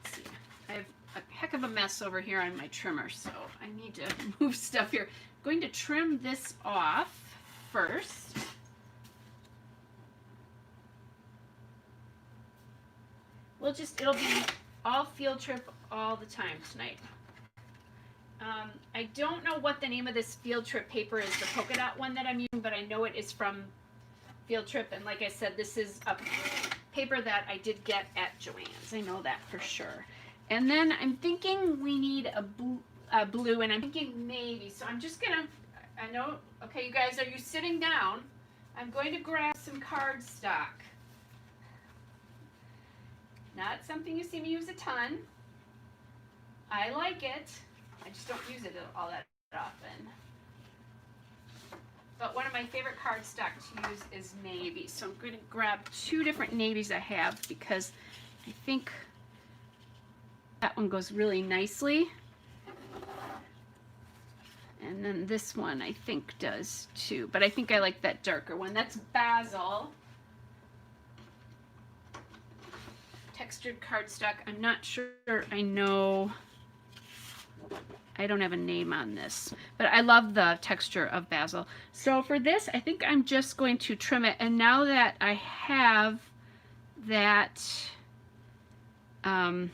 see. I have a heck of a mess over here on my trimmer, so I need to move stuff here. I'm going to trim this off first. It'll be all Field Trip all the time tonight. I don't know what the name of this Field Trip paper is, the polka dot one that I'm using, but I know it is from Field Trip. And like I said, this is a paper that I did get at Joann's. I know that for sure. And then I'm thinking we need a blue, and I'm thinking maybe. So I'm just gonna, I know, okay, you guys, are you sitting down? I'm going to grab some cardstock. Not something you see me use a ton. I like it. I just don't use it all that often. But one of my favorite cardstock to use is navy. So I'm going to grab 2 different navies I have because I think that one goes really nicely. And then this one I think does too. But I think I like that darker one. That's basil. Textured cardstock. I'm not sure I know. I don't have a name on this, but I love the texture of basil. So for this, I think I'm just going to trim it. And now that I have that, now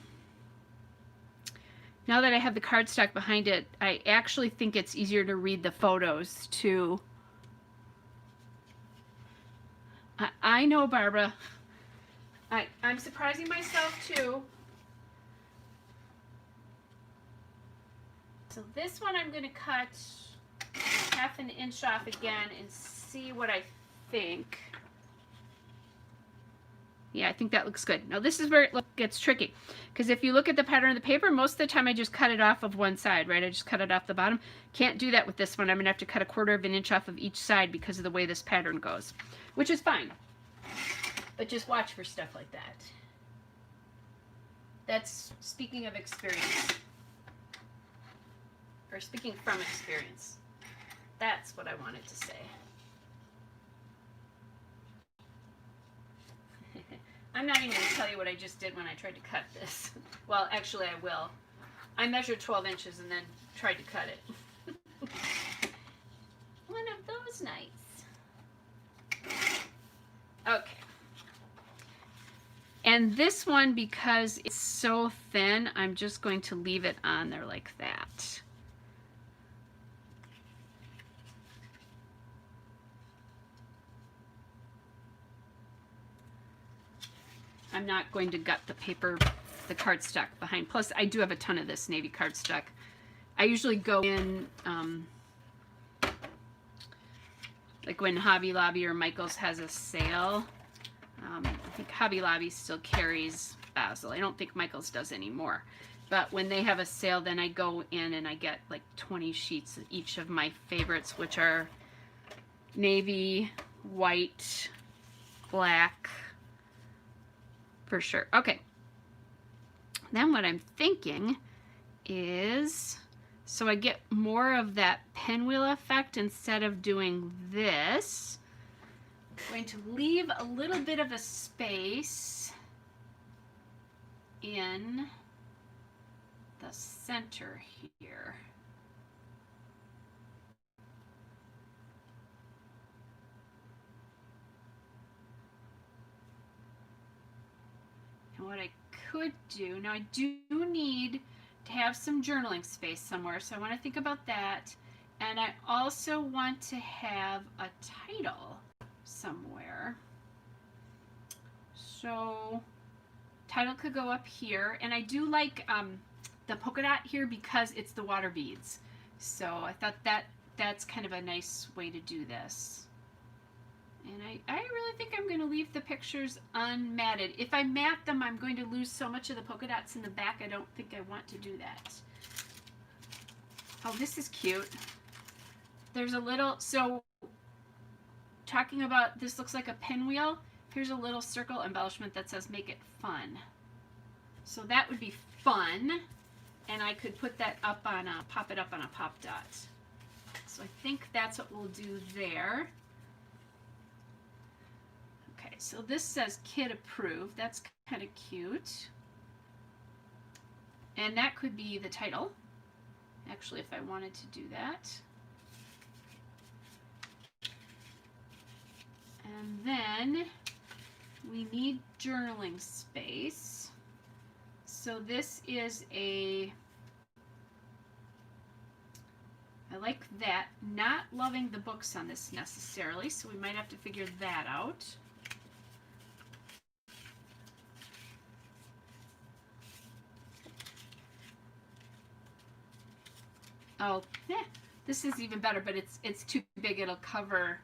that I have the cardstock behind it, I actually think it's easier to read the photos too. I know, Barbara. I'm surprising myself too. So this one I'm going to cut 1/2 inch off again and see what I think. Yeah, I think that looks good. Now this is where it gets tricky, because if you look at the pattern of the paper, most of the time I just cut it off of one side, right? I just cut it off the bottom. Can't do that with this one. I'm gonna have to cut 1/4 of an inch off of each side because of the way this pattern goes, which is fine. But just watch for stuff like that. That's speaking of experience, or speaking from experience. That's what I wanted to say. I'm not even going to tell you what I just did when I tried to cut this. Well, actually I will. I measured 12 inches and then tried to cut it. One of those nights. Okay. And this one, because it's so thin, I'm just going to leave it on there like that. I'm not going to gut the paper, the cardstock behind. Plus, I do have a ton of this navy cardstock. I usually go in, like when Hobby Lobby or Michael's has a sale. I think Hobby Lobby still carries Basil. I don't think Michael's does anymore. But when they have a sale, then I go in and I get like 20 sheets of each of my favorites, which are navy, white, black, for sure. Okay. Then what I'm thinking is, so I get more of that pinwheel effect instead of doing this, I'm going to leave a little bit of a space in the center here. And what I could do, now I do need to have some journaling space somewhere, so I want to think about that. And I also want to have a title somewhere. So title could go up here, and I do like the polka dot here because it's the water beads. So I thought that's kind of a nice way to do this. And I really think I'm going to leave the pictures unmatted. If I mat them, I'm going to lose so much of the polka dots in the back. I don't think I want to do that. Oh, this is cute. There's a little, so talking about, this looks like a pinwheel. Here's a little circle embellishment that says make it fun. So that would be fun. And I could put that up on a, pop it up on a pop dot. So I think that's what we'll do there. Okay, so this says kid approved. That's kind of cute. And that could be the title, actually, if I wanted to do that. And then we need journaling space. So this is a, I like that. Not loving the books on this necessarily, so we might have to figure that out. Oh, yeah, this is even better, but it's too big. It'll cover.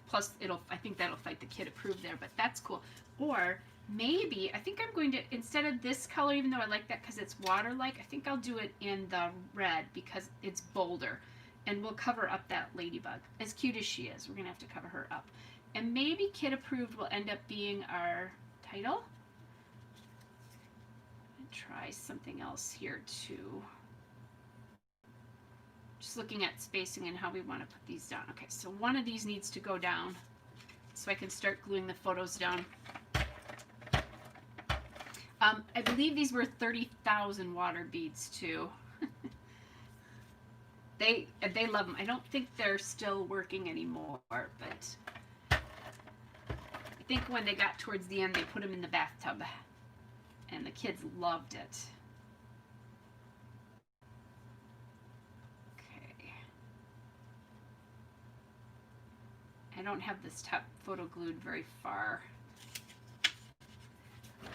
Plus, I think that'll fight the kid approved there, but that's cool. Or maybe, I think I'm going to, instead of this color, even though I like that because it's water-like, I think I'll do it in the red because it's bolder. And we'll cover up that ladybug. As cute as she is, we're going to have to cover her up. And maybe kid approved will end up being our title. Try something else here too. Just looking at spacing and how we want to put these down. Okay, so one of these needs to go down so I can start gluing the photos down. I believe these were 30,000 water beads too. They love them. I don't think they're still working anymore, but I think when they got towards the end, they put them in the bathtub. And the kids loved it. Okay. I don't have this top photo glued very far.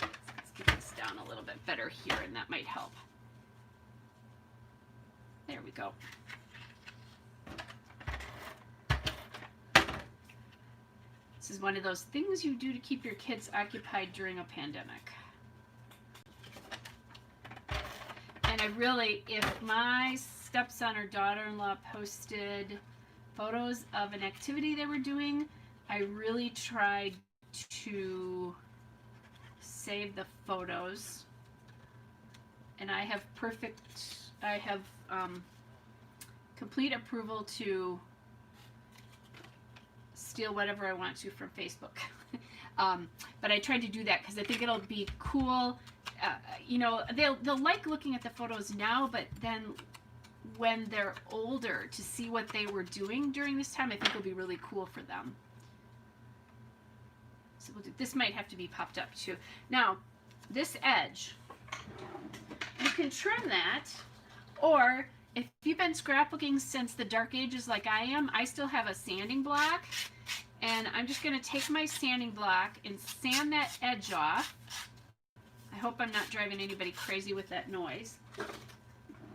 Let's get this down a little bit better here, and that might help. There we go. This is one of those things you do to keep your kids occupied during a pandemic. And I really, if my stepson or daughter-in-law posted photos of an activity they were doing, I really tried to save the photos. And I have complete approval to steal whatever I want to from Facebook. But I tried to do that because I think it'll be cool. You know, they'll like looking at the photos now, but then when they're older, to see what they were doing during this time, I think it'll be really cool for them. So we'll do, this might have to be popped up too. Now, this edge, you can trim that, or if you've been scrapbooking since the dark ages like I am, I still have a sanding block, and I'm just going to take my sanding block and sand that edge off. I hope I'm not driving anybody crazy with that noise.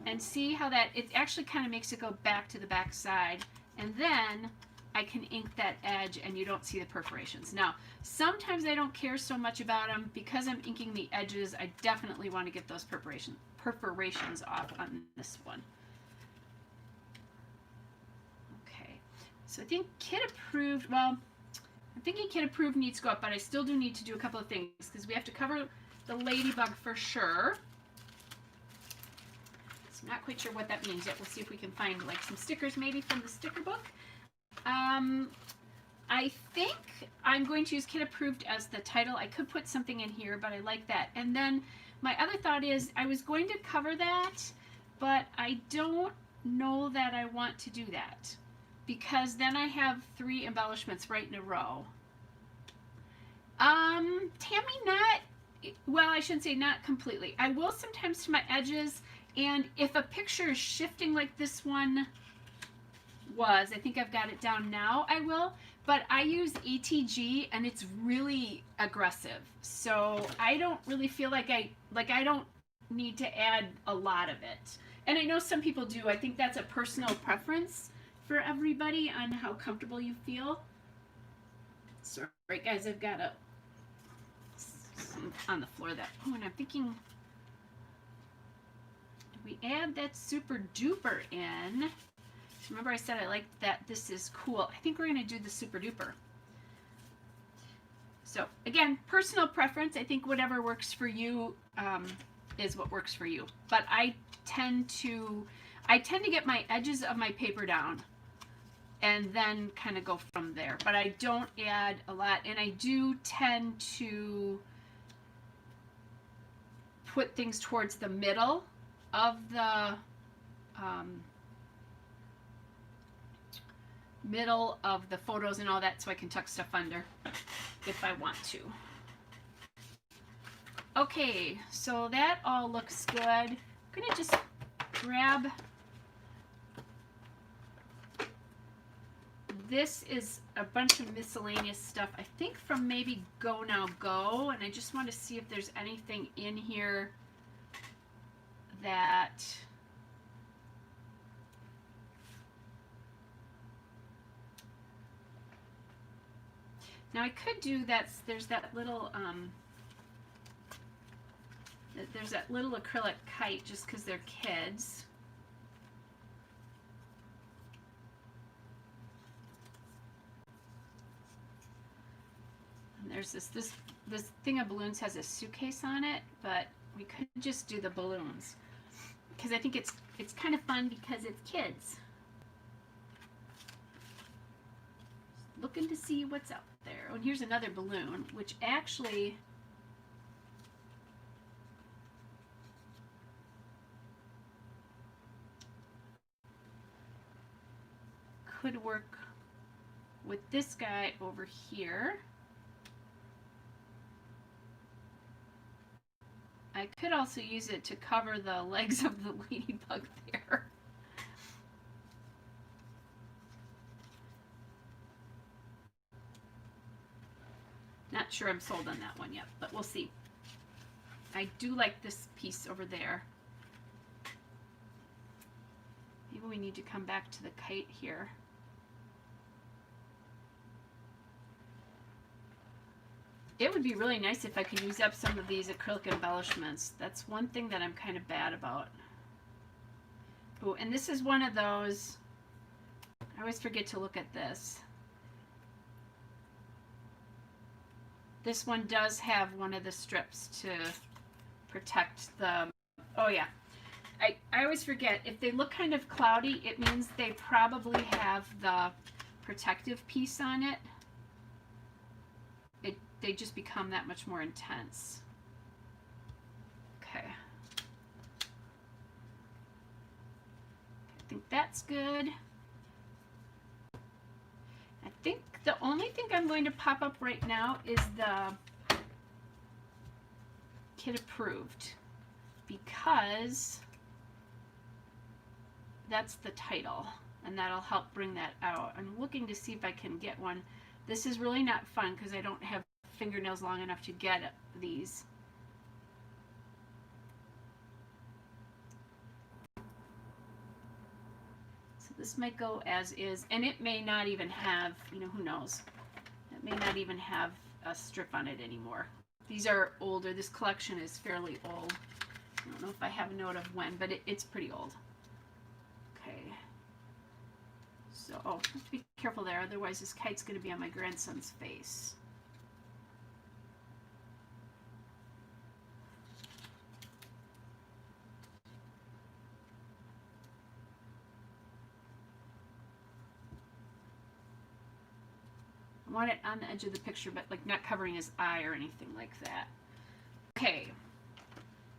And see how that, it actually kind of makes it go back to the back side, and then I can ink that edge and you don't see the perforations. Now, sometimes I don't care so much about them. Because I'm inking the edges, I definitely want to get those perforations off on this one. Okay, so I think kid approved, well, I'm thinking kid approved needs to go up, but I still do need to do a couple of things because we have to cover the ladybug for sure. So I'm not quite sure what that means yet. We'll see if we can find like some stickers maybe from the sticker book. I think I'm going to use kid approved as the title. I could put something in here, but I like that. And then my other thought is I was going to cover that, but I don't know that I want to do that because then I have 3 embellishments right in a row. Tammy, not, well, I shouldn't say not completely. I will sometimes to my edges, and if a picture is shifting like this one was, I think I've got it down now, I will, but I use ETG and it's really aggressive, so I don't really feel like I don't need to add a lot of it. And I know some people do. I think that's a personal preference for everybody on how comfortable you feel. Sorry guys, I've got some on the floor that, oh, and I'm thinking, do we add that super duper in? Remember I said I liked that this is cool. I think we're going to do the super duper. So again, personal preference. I think whatever works for you is what works for you. But I tend to get my edges of my paper down and then kind of go from there. But I don't add a lot, and I do tend to put things towards the middle of the photos and all that, so I can tuck stuff under if I want to. Okay, so that all looks good. I'm gonna just grab, this is a bunch of miscellaneous stuff, I think from maybe Go Now Go, and I just want to see if there's anything in here that now I could do that. There's that little acrylic kite just because they're kids. And there's this thing of balloons has a suitcase on it, but we could just do the balloons because I think it's kind of fun because it's kids. Looking to see what's out there. Oh, and here's another balloon, which actually could work with this guy over here. I could also use it to cover the legs of the ladybug there. Not sure I'm sold on that one yet, but we'll see. I do like this piece over there. Maybe we need to come back to the kite here. It would be really nice if I could use up some of these acrylic embellishments. That's one thing that I'm kind of bad about. Oh, and this is one of those, I always forget to look at this. This one does have one of the strips to protect the, oh yeah. I always forget, if they look kind of cloudy, it means they probably have the protective piece on it. They just become that much more intense. Okay. I think that's good. I think the only thing I'm going to pop up right now is the kid approved, because that's the title, and that'll help bring that out. I'm looking to see if I can get one. This is really not fun because I don't have fingernails long enough to get these. So this might go as is, and it may not even have, you know, who knows? It may not even have a strip on it anymore. These are older. This collection is fairly old. I don't know if I have a note of when, but it's pretty old. Okay. So, oh, have to be careful there, otherwise this kite's going to be on my grandson's face. I want it on the edge of the picture, but like not covering his eye or anything like that. Okay,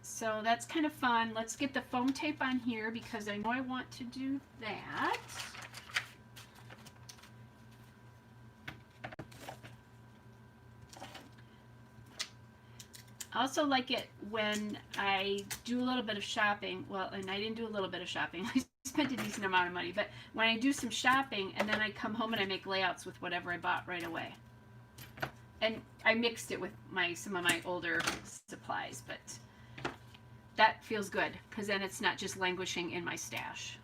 so that's kind of fun. Let's get the foam tape on here because I know I want to do that. I also like it when I do a little bit of shopping. Well, and I didn't do a little bit of shopping. I spent a decent amount of money. But when I do some shopping and then I come home and I make layouts with whatever I bought right away. And I mixed it with some of my older supplies. But that feels good because then it's not just languishing in my stash.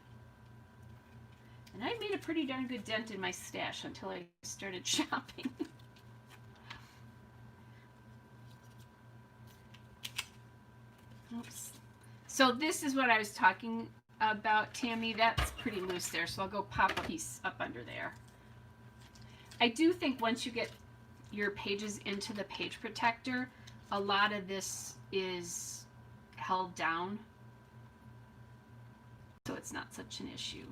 And I made a pretty darn good dent in my stash until I started shopping. Oops. So this is what I was talking about, Tammy. That's pretty loose there, so I'll go pop a piece up under there. I do think once you get your pages into the page protector, a lot of this is held down, so it's not such an issue.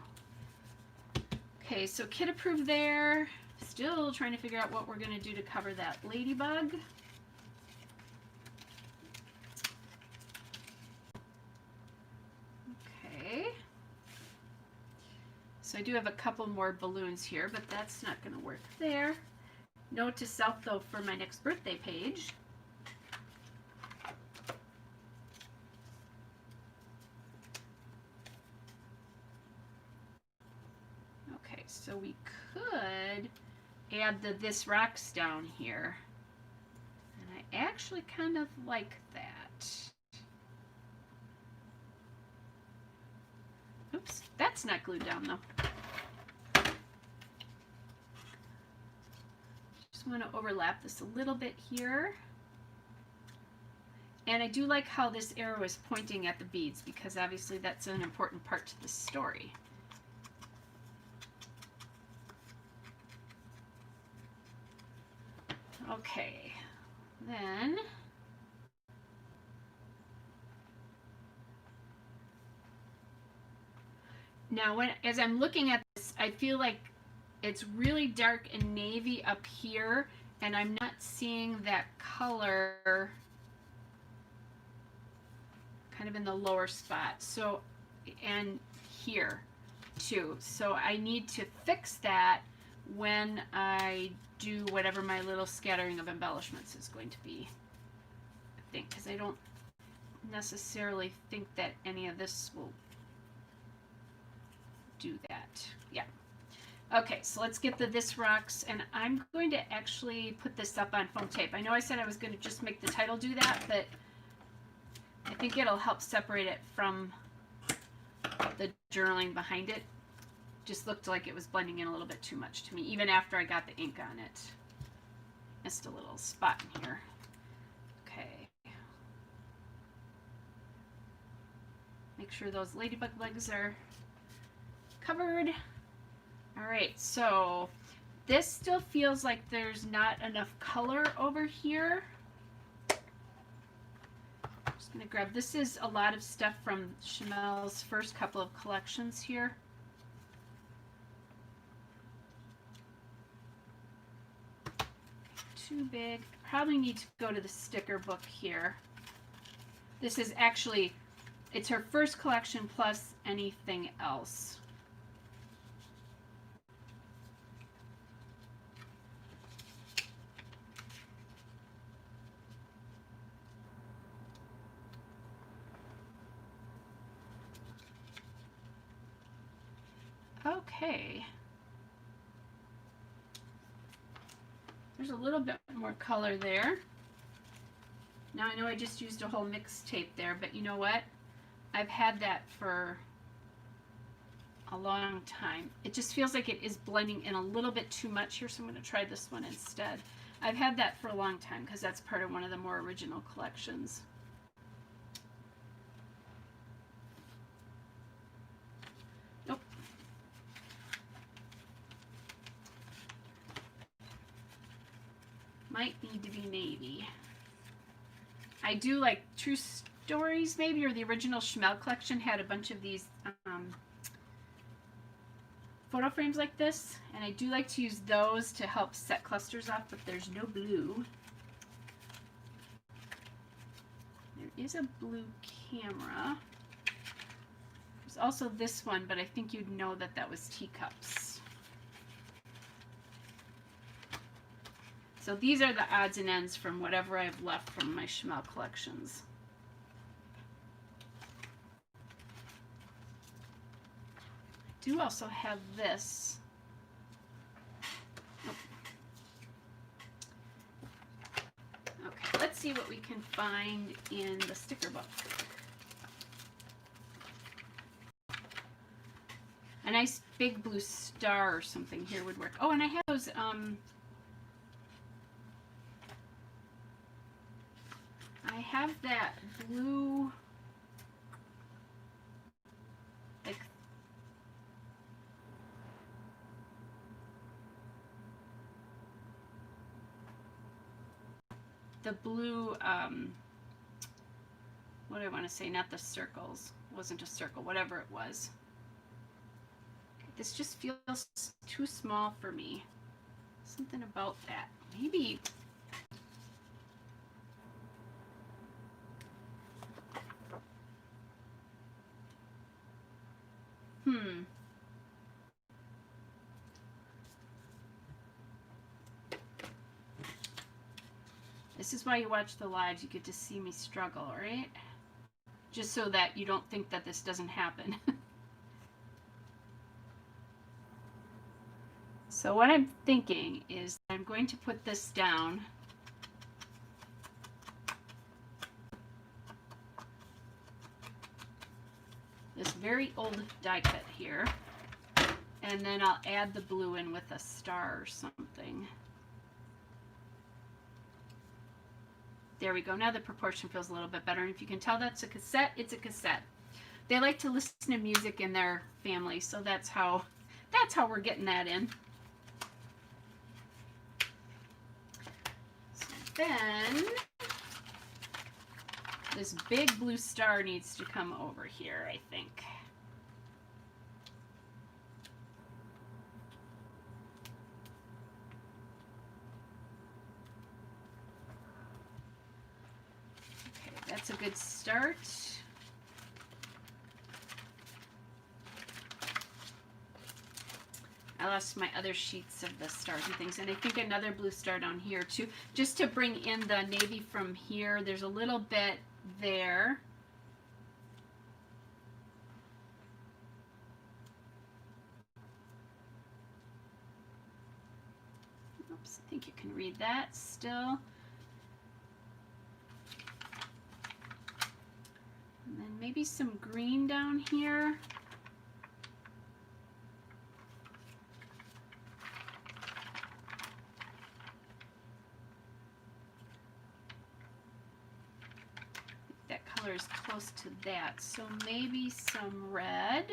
Okay, so kit approved there. Still trying to figure out what we're going to do to cover that ladybug. So I do have a couple more balloons here, but that's not going to work there. Note to self, though, for my next birthday page. Okay, so we could add the This Rocks down here. And I actually kind of like that. Oops, that's not glued down though. Just want to overlap this a little bit here. And I do like how this arrow is pointing at the beads because obviously that's an important part to the story. Okay, then now as I'm looking at this, I feel like it's really dark and navy up here, and I'm not seeing that color kind of in the lower spot. So, and here too. So I need to fix that when I do whatever my little scattering of embellishments is going to be, I think, because I don't necessarily think that any of this will do that. Yeah. Okay, so let's get the This Rocks, and I'm going to actually put this up on foam tape. I know I said I was going to just make the title do that, but I think it'll help separate it from the journaling behind it. Just looked like it was blending in a little bit too much to me, even after I got the ink on it. Missed a little spot in here. Okay. Make sure those ladybug legs are covered. All right, so this still feels like there's not enough color over here. I'm just gonna grab, this is a lot of stuff from Chamel's first couple of collections here. Too big. Probably need to go to the sticker book here. This is actually, it's her first collection plus anything else. Okay. There's a little bit more color there. Now I know I just used a whole mixtape there, but you know what? I've had that for a long time. It just feels like it is blending in a little bit too much here, so I'm going to try this one instead. I've had that for a long time because that's part of one of the more original collections. Nope. Might need to be navy. I do like True Stories, maybe, or the original Chamel collection had a bunch of these photo frames like this, and I do like to use those to help set clusters off, but there's no blue. There is a blue camera. There's also this one, but I think you'd know that that was teacups. So these are the odds and ends from whatever I've left from my Chamel collections. I do also have this. Oh. Okay, let's see what we can find in the sticker book. A nice big blue star or something here would work. Oh, and I have those I have that blue, like, the blue, what do I want to say? Not the circles. It wasn't a circle, whatever it was. This just feels too small for me. Something about that. Maybe. This is why you watch the lives. You get to see me struggle, right? Just so that you don't think that this doesn't happen. So what I'm thinking is I'm going to put this down. This very old die cut here. And then I'll add the blue in with a star or something. There we go. Now the proportion feels a little bit better. And if you can tell that's a cassette, it's a cassette. They like to listen to music in their family, so that's how we're getting that in. So then this big blue star needs to come over here, I think. That's a good start. I lost my other sheets of the stars and things, and I think another blue star down here too, just to bring in the navy from here. There's a little bit there. Oops, I think you can read that still. And then maybe some green down here. close to that. So maybe some red.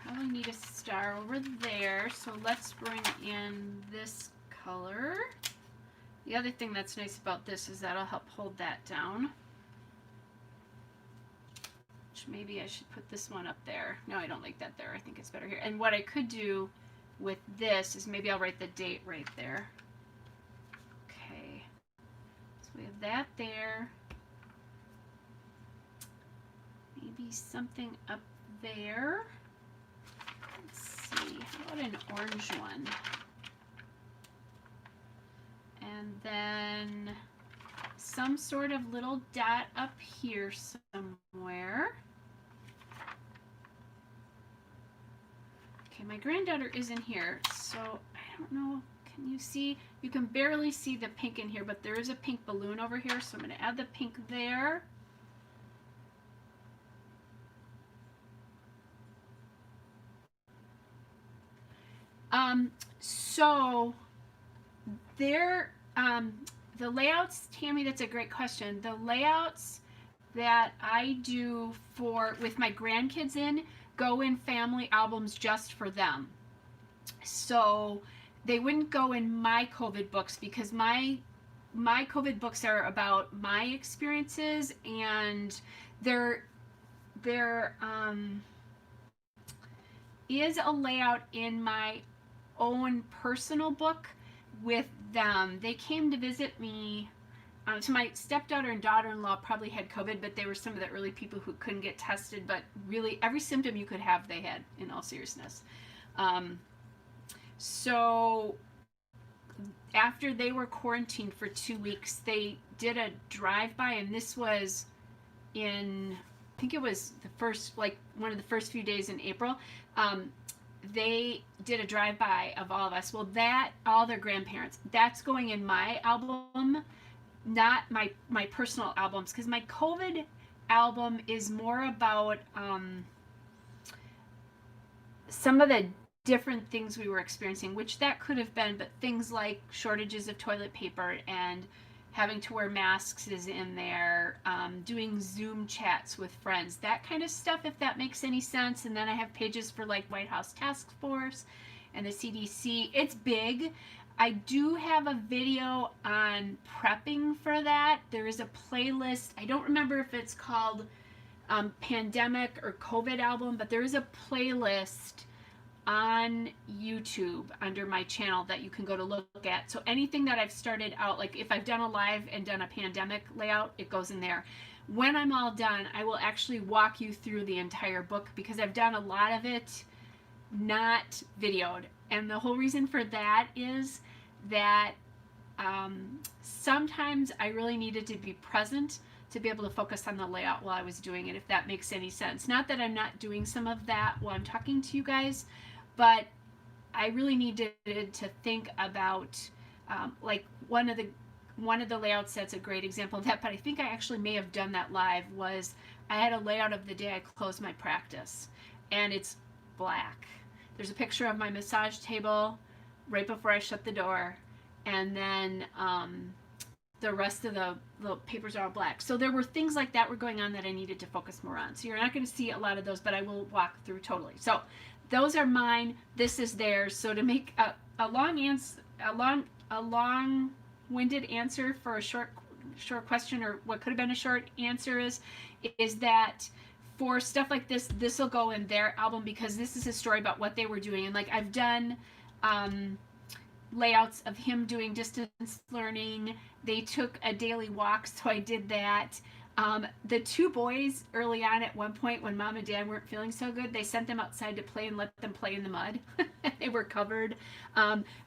Probably need a star over there. So let's bring in this color. The other thing that's nice about this is that'll help hold that down. Which maybe I should put this one up there. No, I don't like that there. I think it's better here. And what I could do with this is maybe I'll write the date right there. Okay. So we have that there. Maybe something up there. Let's see. How about an orange one? And then some sort of little dot up here somewhere. Okay, my granddaughter isn't here, so I don't know. Can you see? You can barely see the pink in here, but there is a pink balloon over here, so I'm going to add the pink there. So there, the layouts, Tammy, that's a great question. The layouts that I do with my grandkids go in family albums just for them. So they wouldn't go in my COVID books because my COVID books are about my experiences, and there is a layout in my own personal book with them. They came to visit me. So my stepdaughter and daughter-in-law probably had COVID, but they were some of the early people who couldn't get tested, but really every symptom you could have, they had, in all seriousness. So after they were quarantined for 2 weeks, they did a drive-by, and this was in, I think it was the first, like one of the first few days in April. They did a drive-by of all of us. Well, all their grandparents, that's going in my album, not my personal albums, because my COVID album is more about some of the different things we were experiencing, which that could have been, but things like shortages of toilet paper and having to wear masks is in there, doing Zoom chats with friends, that kind of stuff, if that makes any sense. And then I have pages for like White House Task Force and the CDC. It's big. I do have a video on prepping for that. There is a playlist. I don't remember if it's called Pandemic or COVID album, but there is a playlist on YouTube under my channel that you can go to look at. So anything that I've started out, like if I've done a live and done a pandemic layout, it goes in there. When I'm all done, I will actually walk you through the entire book because I've done a lot of it not videoed. And the whole reason for that is that sometimes I really needed to be present to be able to focus on the layout while I was doing it, if that makes any sense. Not that I'm not doing some of that while I'm talking to you guys, but I really needed to think about like one of the layouts that's a great example of that, but I think I actually may have done that live, was I had a layout of the day I closed my practice, and it's black. There's a picture of my massage table right before I shut the door, and then the rest of the papers are all black. So there were things like that were going on that I needed to focus more on. So you're not going to see a lot of those, but I will walk through totally. So those are mine. This is theirs. So to make a long-winded answer for a short question, or what could have been a short answer, is that for stuff like this, this will go in their album because this is a story about what they were doing. And like I've done layouts of him doing distance learning. They took a daily walk, so I did that. The two boys early on at one point when mom and dad weren't feeling so good, they sent them outside to play and let them play in the mud. They were covered.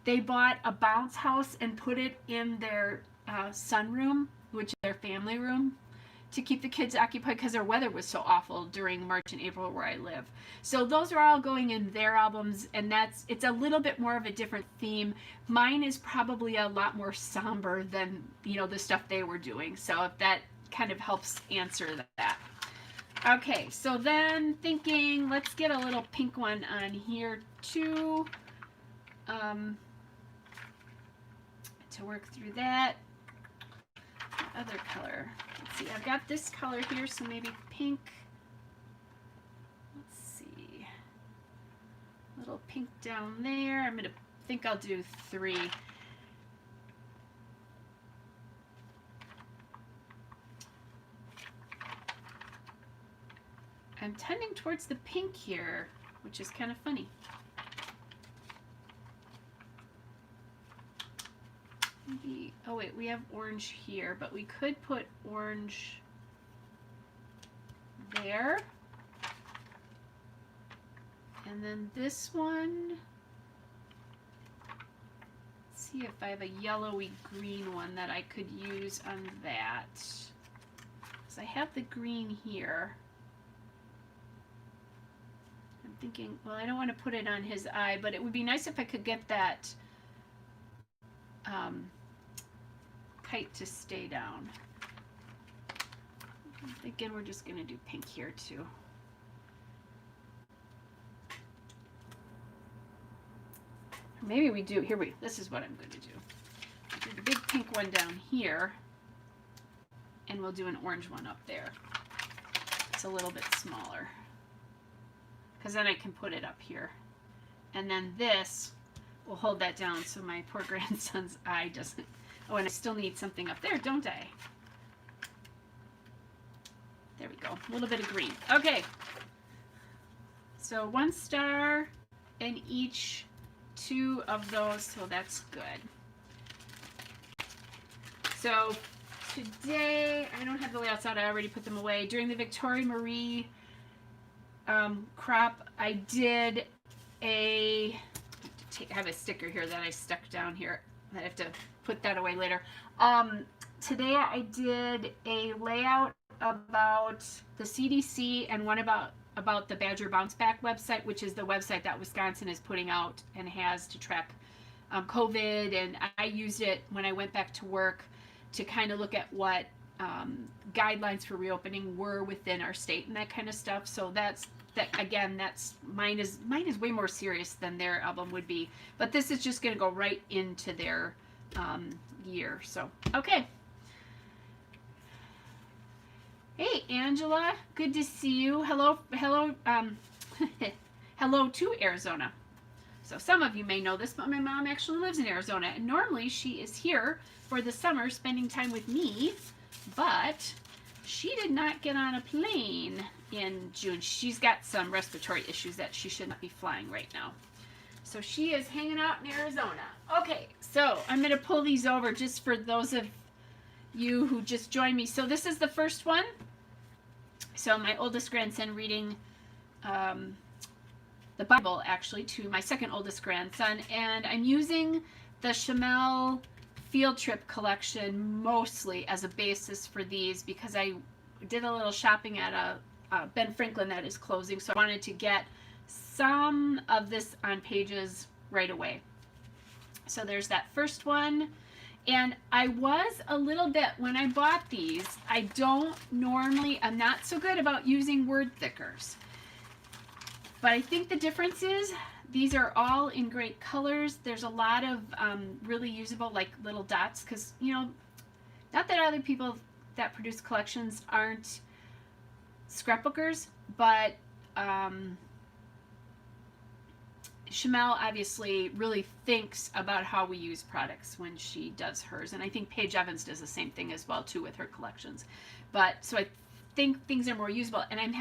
They bought a bounce house and put it in their sunroom, which is their family room, to keep the kids occupied because their weather was so awful during March and April where I live. So those are all going in their albums, and it's a little bit more of a different theme. Mine is probably a lot more somber than, the stuff they were doing. So if that kind of helps answer that. Okay, so then thinking, let's get a little pink one on here too. to work through that. What other color? Let's see, I've got this color here, so maybe pink. Let's see. A little pink down there. I'm gonna think I'll do 3. I'm tending towards the pink here, which is kind of funny. Maybe, oh wait, we have orange here, but we could put orange there. And then this one, let's see if I have a yellowy green one that I could use on that. So I have the green here. I'm thinking, well, I don't want to put it on his eye, but it would be nice if I could get that kite to stay down. I'm thinking we're just going to do pink here too. Maybe we do, here this is what I'm going to do. I'll do the big pink one down here, and we'll do an orange one up there. It's a little bit smaller, because then I can put it up here. And then this will hold that down so my poor grandson's eye doesn't, oh, and I still need something up there, don't I? There we go, a little bit of green. Okay, so 1 star in each 2 of those, so that's good. So today, I don't have the layouts out, I already put them away. During the Victoria Marie crop, I did I have a sticker here that I stuck down here. I have to put that away later. Today I did a layout about the CDC and one about the Badger Bounce Back website, which is the website that Wisconsin is putting out and has to track COVID. And I used it when I went back to work to kind of look at what guidelines for reopening were within our state and that kind of stuff. So that's mine is way more serious than their album would be, but this is just going to go right into their year. So okay. Hey Angela, good to see you. Hello hello to Arizona. So some of you may know this, but my mom actually lives in Arizona, and normally she is here for the summer spending time with me, but she did not get on a plane in June. She's got some respiratory issues that she should not be flying right now. So she is hanging out in Arizona. Okay, so I'm going to pull these over just for those of you who just joined me. So this is the first one. So my oldest grandson reading the Bible, actually, to my second oldest grandson. And I'm using the Chamel Field Trip collection mostly as a basis for these because I did a little shopping at a Ben Franklin that is closing, so I wanted to get some of this on pages right away. So there's that first one, and I was a little bit, when I bought these, I'm not so good about using word thickers, but I think the difference is these are all in great colors. There's a lot of really usable, like little dots, because, you know, not that other people that produce collections aren't scrapbookers, but Chamel obviously really thinks about how we use products when she does hers, and I think Paige Evans does the same thing as well too with her collections. But so I think things are more usable, and I'm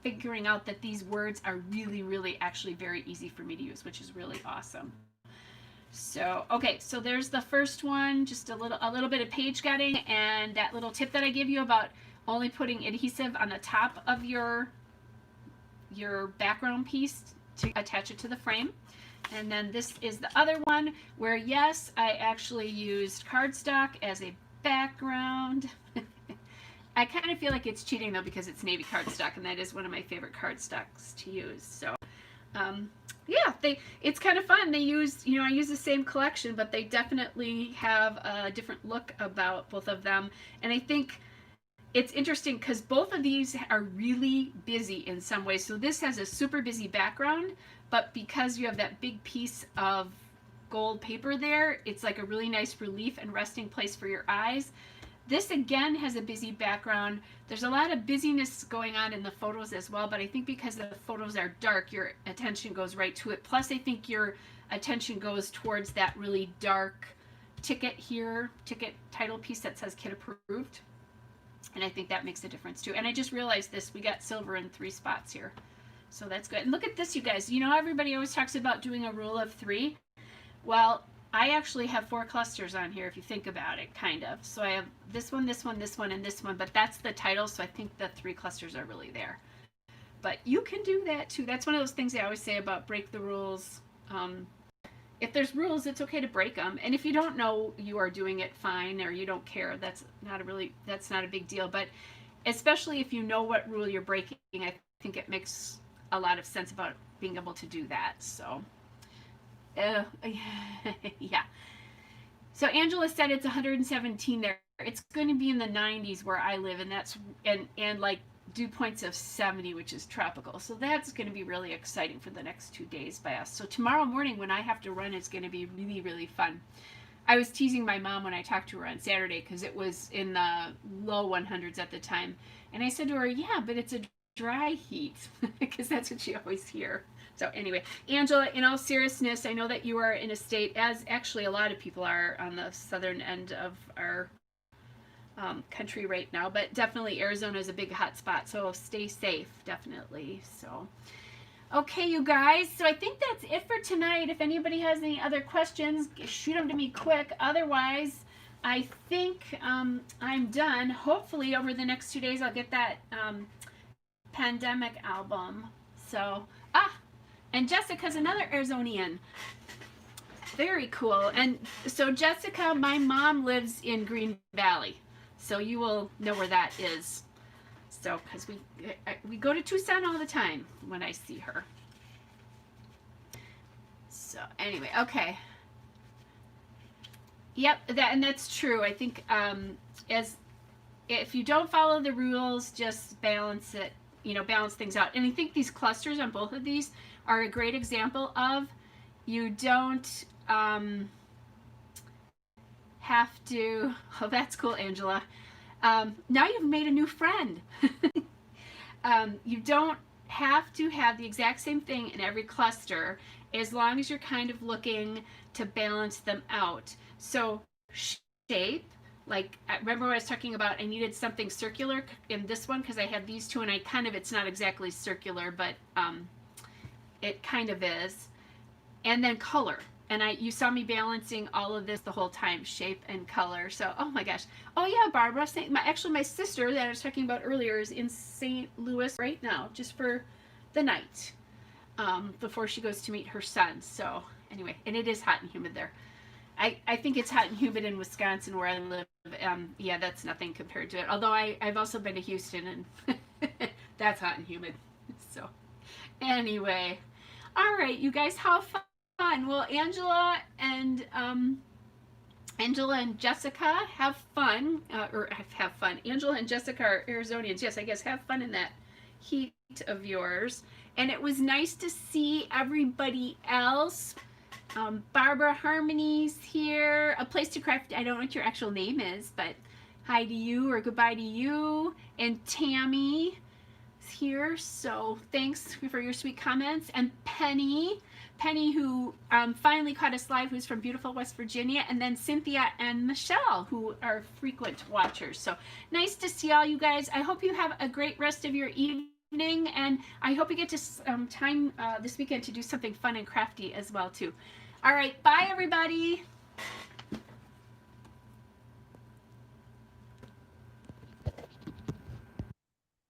figuring out that these words are really actually very easy for me to use, which is really awesome. So okay, so there's the first one, just a little bit of page cutting, and that little tip that I give you about only putting adhesive on the top of your background piece to attach it to the frame. And then this is the other one where, yes, I actually used cardstock as a background. I kind of feel like it's cheating though because it's navy cardstock, and that is one of my favorite cardstocks to use. So yeah, it's kind of fun. They use, you know, I use the same collection, but they definitely have a different look about both of them. And I think it's interesting because both of these are really busy in some ways. So this has a super busy background, but because you have that big piece of gold paper there. It's like a really nice relief and resting place for your eyes. This again has a busy background. There's a lot of busyness going on in the photos as well, but I think because the photos are dark, your attention goes right to it. Plus, I think your attention goes towards that really dark ticket here, ticket title piece that says kid approved. And I think that makes a difference too. And I just realized this, we got silver in 3 spots here. So that's good. And look at this, you guys. You know, everybody always talks about doing a rule of 3. Well, I actually have 4 clusters on here if you think about it, kind of. So I have this one, this one, this one, and this one, but that's the title, so I think the 3 clusters are really there. But you can do that too. That's one of those things I always say about break the rules. If there's rules, it's okay to break them. And if you don't know you are doing it fine, or you don't care, that's not a big deal. But especially if you know what rule you're breaking, I think it makes a lot of sense about being able to do that. So yeah. So Angela said it's 117 there. It's going to be in the 90s where I live, and that's and like dew points of 70, which is tropical. So that's going to be really exciting for the next 2 days by us. So tomorrow morning when I have to run, it's going to be really, really fun. I was teasing my mom when I talked to her on Saturday because it was in the low 100s at the time. And I said to her, yeah, but it's a dry heat, because that's what she always hears. So anyway, Angela, in all seriousness, I know that you are in a state, as actually a lot of people are on the southern end of our country right now, but definitely Arizona is a big hot spot, so stay safe, definitely. So okay, you guys, so I think that's it for tonight. If anybody has any other questions, shoot them to me quick. Otherwise, I think I'm done. Hopefully over the next 2 days I'll get that pandemic album. So and Jessica's another Arizonian. Very cool. And so Jessica, my mom lives in Green Valley, so you will know where that is. So, because we go to Tucson all the time when I see her. So anyway, okay. Yep, that's true. I think if you don't follow the rules, just balance it, balance things out. And I think these clusters on both of these are a great example of you don't have to. Oh, that's cool, Angela. Now you've made a new friend. You don't have to have the exact same thing in every cluster, as long as you're kind of looking to balance them out. So shape, like remember what I was talking about, I needed something circular in this one because I had these two, and it's not exactly circular, but it kind of is. And then color. And you saw me balancing all of this the whole time, shape and color. So, oh my gosh. Oh yeah, Barbara, actually my sister that I was talking about earlier is in St. Louis right now, just for the night, before she goes to meet her son. So anyway, and it is hot and humid there. I think it's hot and humid in Wisconsin where I live. Yeah, that's nothing compared to it. Although I've also been to Houston, and that's hot and humid. So anyway, all right, you guys, have fun. Well, Angela and Jessica, have fun. Or have fun. Angela and Jessica are Arizonians. Yes, I guess have fun in that heat of yours. And it was nice to see everybody else. Barbara Harmony's here. A Place to Craft. I don't know what your actual name is, but hi to you or goodbye to you. And Tammy is here. So thanks for your sweet comments. And Penny, who finally caught us live, who's from beautiful West Virginia. And then Cynthia and Michelle, who are frequent watchers. So nice to see all you guys. I hope you have a great rest of your evening, and I hope you get to time this weekend to do something fun and crafty as well too. All right, bye everybody.